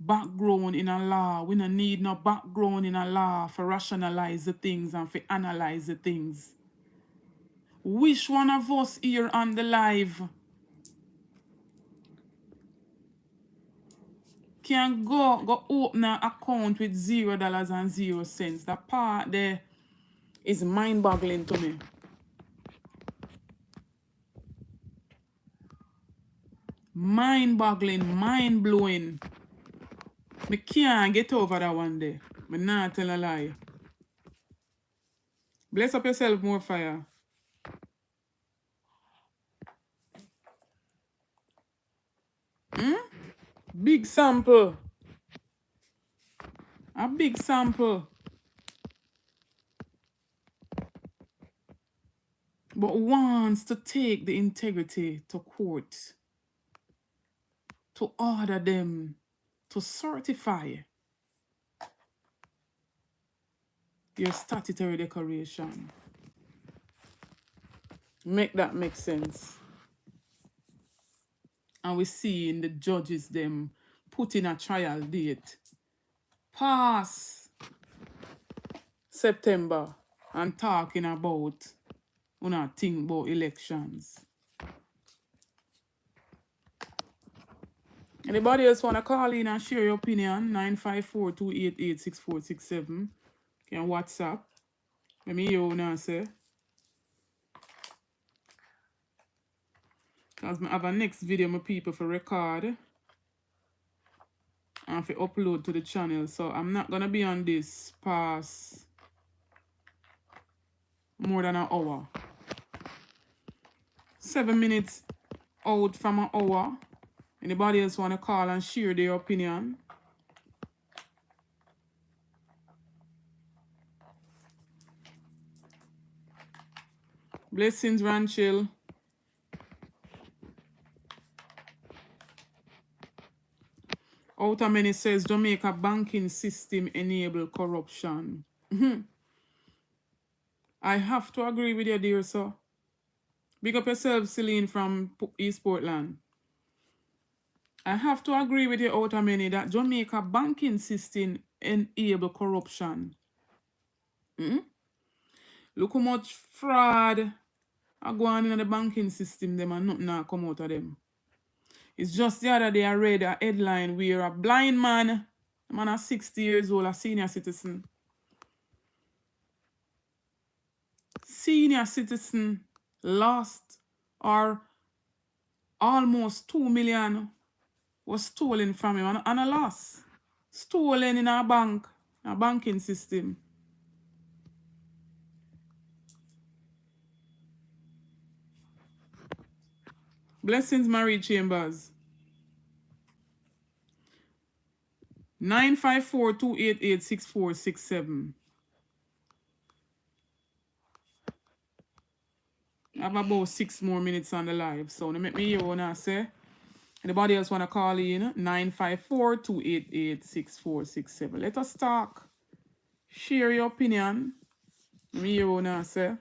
background in a law. We don't need no background in a law for rationalize the things and for analyze the things. Which one of us here on the live can go open an account with $0 and 0 cents? That part there is mind-boggling to me. Mind-boggling, mind-blowing. Me can't get over that one day. Me not tell a lie. Bless up yourself, more fire. Big sample. A big sample. But wants to take the integrity to court, to order them, to certify your statutory declaration. Make that make sense. And we see in the judges them put in a trial date past September and talking about think about elections. Anybody else want to call in and share your opinion? 954-288-6467. Can WhatsApp. Let me hear what you say. Because I have a next video my people for record and for upload to the channel. So I'm not going to be on this past more than an hour. 7 minutes out from an hour. Anybody else want to call and share their opinion? Blessings, Ranchil. Outer many says Jamaica banking system enable corruption. I have to agree with you, dear sir. Big up yourself, Celine from East Portland. I have to agree with you, outer many, that Jamaica banking system enable corruption. Look how much fraud are going on in the banking system, them and nothing come out of them. It's just the other day I read a headline where a blind man, a man is 60 years old, a senior citizen, lost or almost 2 million was stolen from him and a loss. Stolen in a bank, a banking system. Blessings, Marie Chambers. 954-288-6467. I have about 6 more minutes on the live, so let me hear what I say. Anybody else want to call in? 954-288-6467. Let us talk. Share your opinion. Let me hear what I say.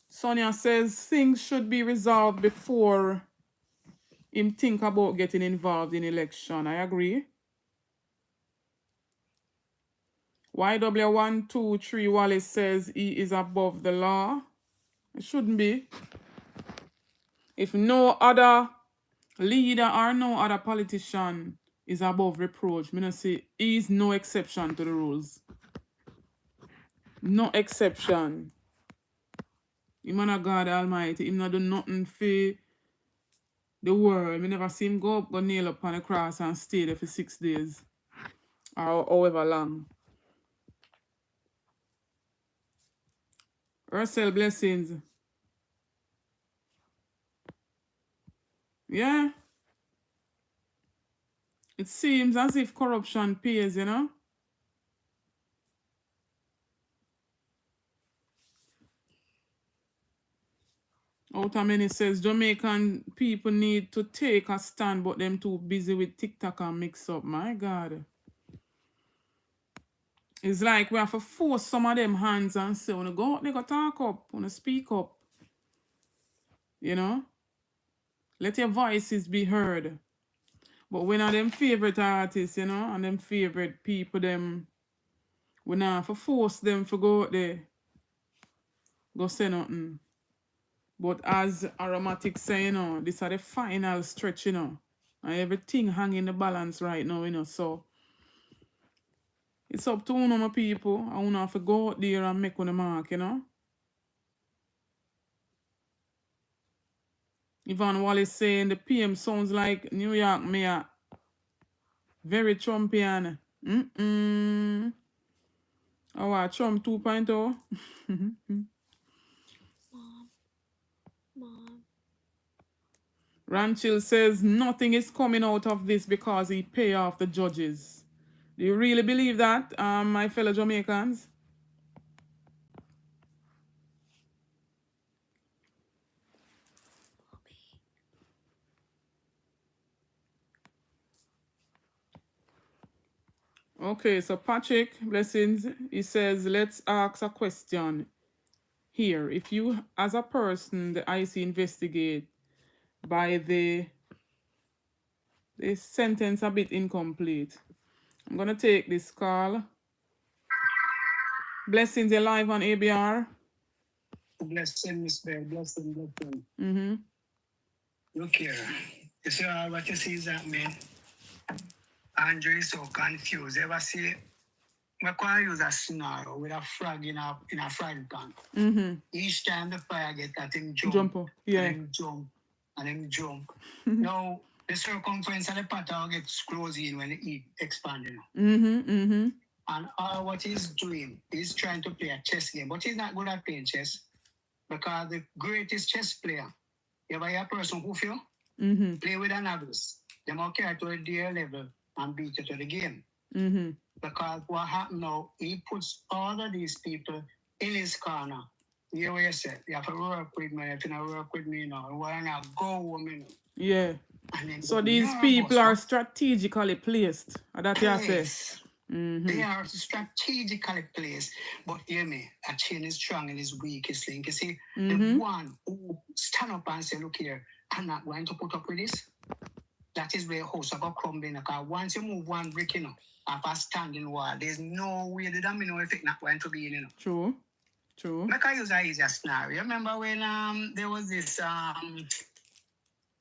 Sonia says things should be resolved before him think about getting involved in election. I agree. YW123 Wallace says he is above the law. It shouldn't be. If no other leader or no other politician is above reproach, I say he is no exception to the rules. No exception. He man of God Almighty. He not do nothing for the world. I never see him go nail up on a cross and stay there for 6 days. Or however long. Ursel blessings. Yeah. It seems as if corruption pays, you know. Many says Jamaican people need to take a stand, but them too busy with TikTok and mix up. My God. It's like we have to force some of them hands and say, when you go out, they go talk up, when you speak up. You know? Let your voices be heard. But when are them favorite artists, you know, and them favorite people, them, we now have to force them to go out there, go say nothing. But as Aromatic say, you know, this are the final stretch, you know. And everything hanging the balance right now, you know. So it's up to my people. I want to have to go out there and make on the mark, you know. Yvonne Wallace saying the PM sounds like New York mayor. Very Trumpian. Oh, Trump 2.0. Mom. Ranchil says nothing is coming out of this because he pay off the judges. Do you really believe that, my fellow Jamaicans? Okay, so Patrick, blessings, he says, let's ask a question here. If you, as a person, the IC investigate by the sentence a bit incomplete. I'm going to take this call. Blessings, you're live on ABR. Blessing, Miss Bear. Blessing. Look here. You see what you see is that, man? Andrew is so confused. Ever see? We can use a scenario with a frog in a frying pan. Each time the fire get at him jump, yeah. and him jump. Now the circumference of the pot gets closed in when the heat expanding. And what he's doing, he's trying to play a chess game, but he's not good at playing chess because the greatest chess player, you ever hear a person who feel play with a novice, they might carry to a dear level and beat it to the game. Because what happened now, he puts all of these people in his corner. You know, you said, you have to work with me. If you don't work with me now, why not go with me? Yeah. So these people are strategically placed. That you say. They are strategically placed. But hear me, a chain is strong and is weakest link. You see, the one who stand up and say, look here, I'm not going to put up with this. That is where house are going to crumble. Because once you move one brick, you know, of a standing wall, there's no way the domino effect not going to be in, you know. True. Like I use an easier scenario. Remember when there was this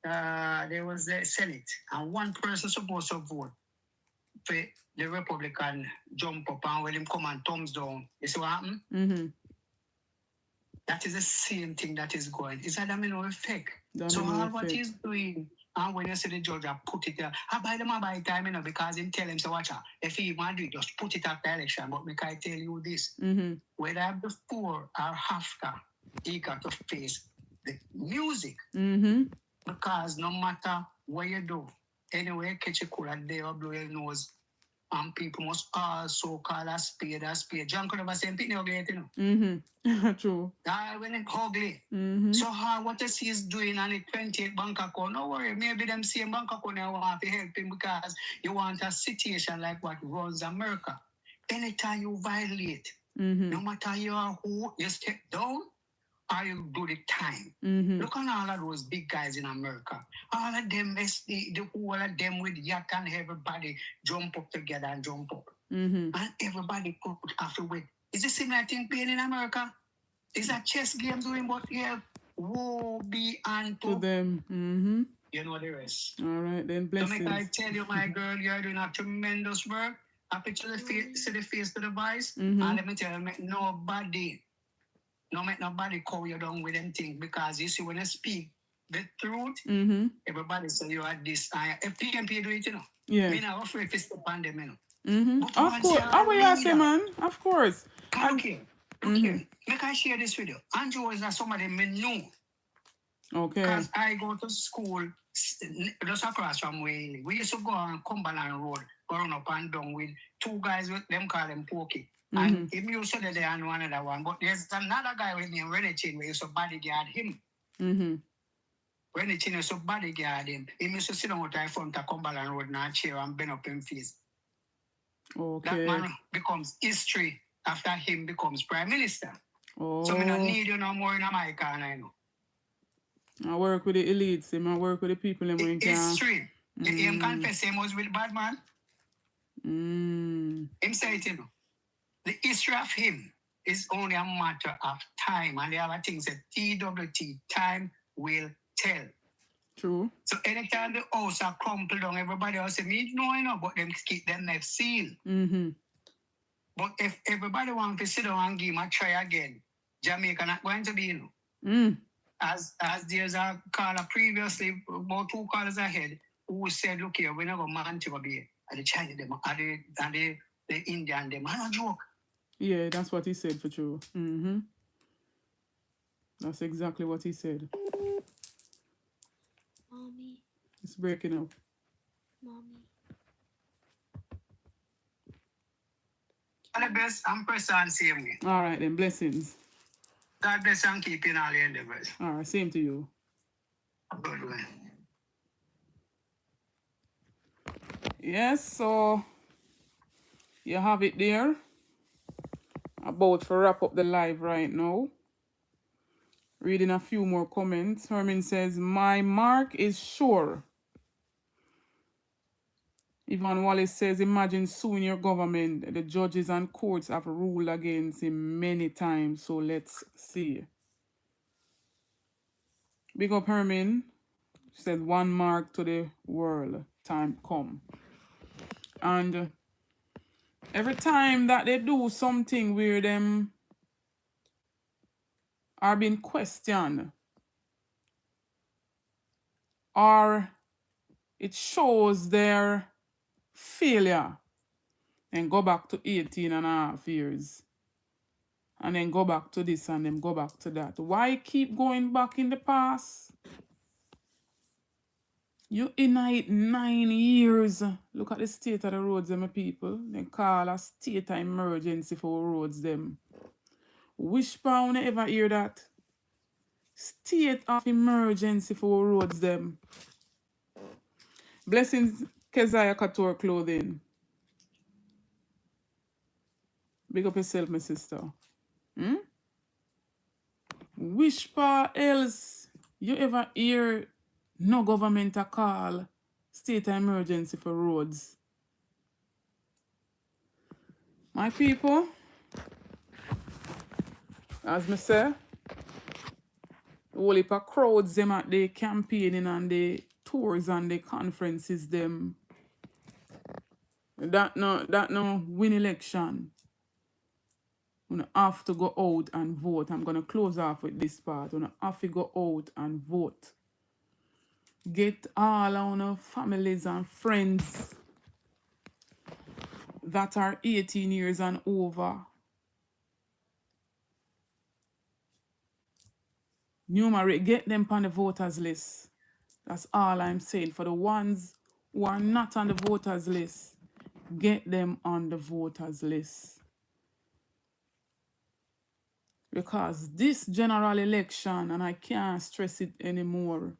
there was the Senate and one person supposed to vote for the Republican jump up and when him come and thumbs down. You see what happened? That is the same thing that is going. It's a domino effect. So all what he's doing. And when you see the judge put it there, I buy them by time, you know, because him tell him, so watch out. If he want to do it, just put it after election. But me can tell you this, whether before or after, he got to face the music. Because no matter what you do, anyway, catch a cool a day or blow your nose, and people must also call a spade a spade. John could never say, "Pitney ugly," you know. True. When it's ugly. So what you see is doing on the 28 bank account, no worry, maybe them same bank account you want to help him because you want a situation like what runs America. Anytime you violate, no matter you are who, you step down or you do the time. Look at all of those big guys in America. All of them, the whole of them with yacht and everybody jump up together and jump up. And everybody could have to wait. It's the same thing playing in America. It's a chess game doing, but yeah, woe be unto To them. You know the rest. All right, then So make I blessings. tell you, my girl, you're doing a tremendous work. Happy to see the face to the voice. And let me tell you, make nobody call you down with them things, because you see, when you speak the truth, everybody say you are this. If PMP do it, you know. Yeah. Me not afraid to step on them, you know. Of course. How will you say, man? Of course. Okay. Okay. Make I share this with you. Andrew is somebody me know. Okay. Because I go to school just across from Whaley. We used to go on Cumberland Road, going up and down with two guys with them call them Pokey. And him used to there and one other one. But there's another guy with me, Rennie Chin, we used to bodyguard him. Rennie Chin used to bodyguard him. He used to sit on what I front of Cumberland Road in a chair and bend up him face. Okay. That man becomes history after him becomes prime minister. Oh. So I don't need you no more in my corner, you know. I work with the elites. I work with the people. History. Him confess him was with bad man. Him say it, you know. The history of him is only a matter of time. And the other thing said TWT, time will tell. True. So anytime the house are crumpled down, everybody else say, me know, you know, but them keep them neck sealed. But if everybody wants to sit down and give him a try again, Jamaica not going to be, you know. As there's a caller previously, about 2 callers ahead, who said, look here, we're not going to be the Chinese, them, and the Indian, them. I'm not joke. Yeah, that's what he said for true. That's exactly what he said. Mommy. It's breaking up. Mommy. All the best. I'm pressed on same way. All right, then. Blessings. God bless and keep in all your endeavors. All right, same to you. Good way. Yes, so you have it there. About to wrap up the live right now. Reading a few more comments. Herman says, my mark is sure. Ivan Wallace says, imagine suing your government. The judges and courts have ruled against him many times, so let's see. Big up Herman. Said, one mark to the world. Time come. And every time that they do something where them are being questioned, or it shows their failure, and go back to 18 and a half years. And then go back to this and then go back to that. Why keep going back in the past? You in it 9 years. Look at the state of the roads, my people. They call a state of emergency for roads, them. Wish pound ever hear that? State of emergency for roads, them. Blessings, Keziah Couture Clothing. Big up yourself, my sister. Wish pa else you ever hear no government a call state of emergency for roads? My people, as me say, the whole heap of crowds them at the campaigning and the tours and the conferences them. That no win election. You have to go out and vote. I'm gonna close off with this part. You have to go out and vote. Get all our families and friends that are 18 years and over. Numerate, get them on the voters list. That's all I'm saying. For the ones who are not on the voters list, get them on the voters list. Because this general election, and I can't stress it anymore,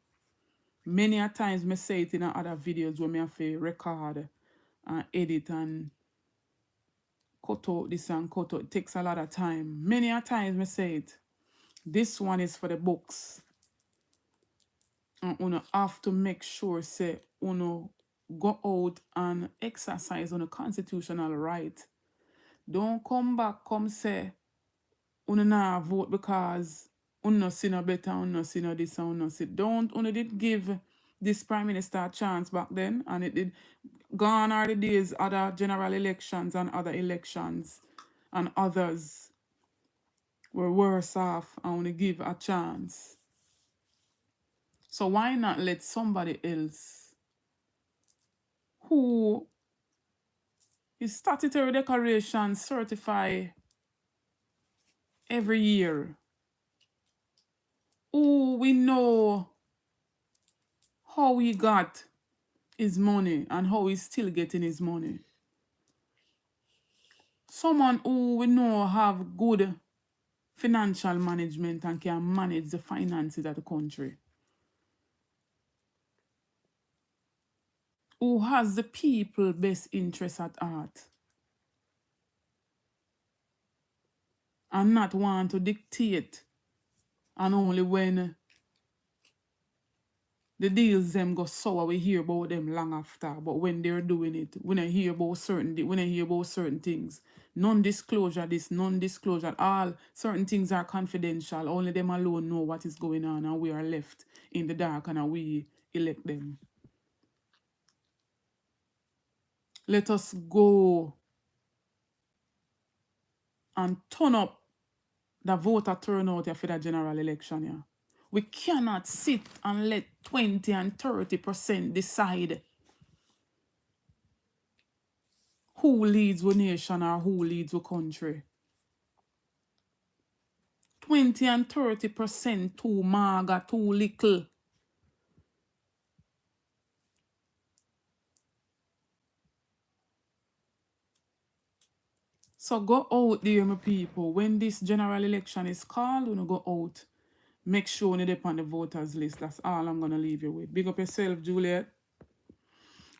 many a times I say it in other videos where I have to record and edit and cut out this and cut out. It takes a lot of time. Many a times I say it. This one is for the books. And you have to make sure say you go out and exercise on a constitutional right. Don't come back, come say, una nah vote because una see no better, una see no this, and una see. Don't, una did give this Prime Minister a chance back then, and it did. Gone are the days, other general elections and other elections, and others were worse off and only give a chance. So why not let somebody else who is statutory declaration certify every year, who we know how he got his money and how he's still getting his money. Someone who we know have good financial management and can manage the finances of the country. Who has the people best interest at heart. And not want to dictate, and only when the deals them go sour, we hear about them long after. But when they're doing it, when I hear about certain things, non-disclosure this, non-disclosure, all certain things are confidential. Only them alone know what is going on, and we are left in the dark, and we elect them. Let us go and turn up the voter turnout for the general election. Yeah. We cannot sit and let 20 and 30% decide who leads the nation or who leads the country. 20 and 30% too maga, too little. So go out there, my people. When this general election is called, you go out. Make sure you're on the voters list. That's all I'm going to leave you with. Big up yourself, Juliet.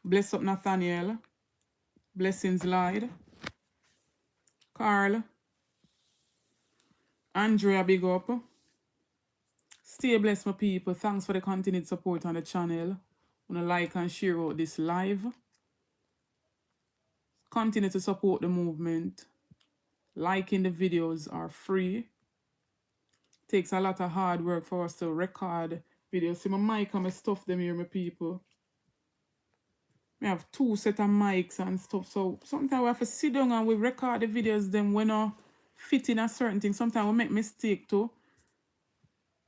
Bless up, Nathaniel. Blessings, Lloyd. Carl. Andrea, big up. Stay blessed, my people. Thanks for the continued support on the channel. Wanna like and share out this live. Continue to support the movement. Liking the videos are free. Takes a lot of hard work for us to record videos. See my mic and my stuff them here, my people. We have 2 set of mics and stuff. So sometimes we have to sit down and we record the videos them when not fit in a certain thing. Sometimes we make mistake too.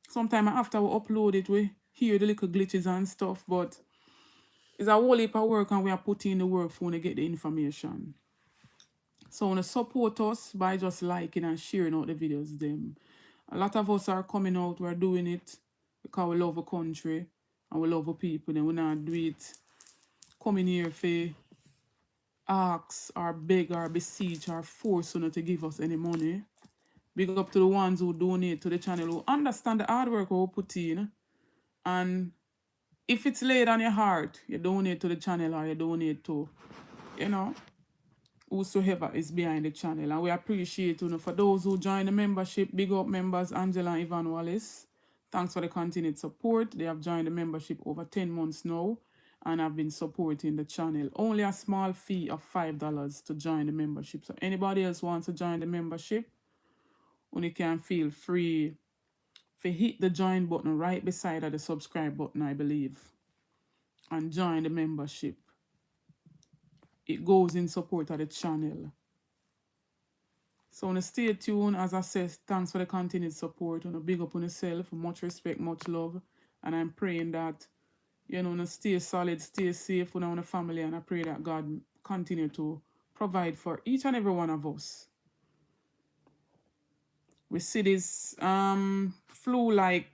Sometimes after we upload it, we hear the little glitches and stuff, but it's a whole heap of work and we are putting in the work for to get the information. So want to support us by just liking and sharing out the videos them. A lot of us are coming out, we're doing it because we love the country and we love the people. Then we not do it coming here for ask or beg or beseech or force to give us any money. Big up to the ones who donate to the channel, who understand the hard work we put in. And if it's laid on your heart, you donate to the channel or you donate to, whosoever is behind the channel. And we appreciate, for those who join the membership, big up members Angela and Ivan Wallace. Thanks for the continued support. They have joined the membership over 10 months now and have been supporting the channel. Only a small fee of $5 to join the membership. So anybody else wants to join the membership, you can feel free to hit the join button right beside the subscribe button, I believe, and join the membership. It goes in support of the channel. So stay tuned. As I said, thanks for the continued support. Big up on yourself. Much respect, much love. And I'm praying that, stay solid, stay safe with our family. And I pray that God continue to provide for each and every one of us. We see this flu-like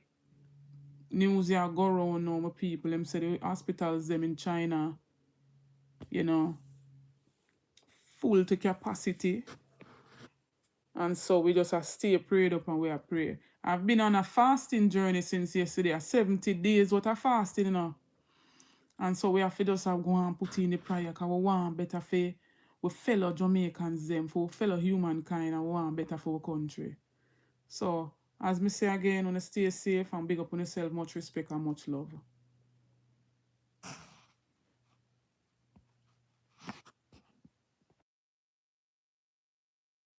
news here go around now, my people. Them say the hospitals them in China, full to capacity. And so we just have to stay prayed up and we are praying. I've been on a fasting journey since yesterday, 70 days what of fasting, And so we have to just have go and put in the prayer because we want better for we fellow Jamaicans them, for fellow humankind, and we want better for our country. So, as me say again, stay safe and big up on yourself, much respect and much love.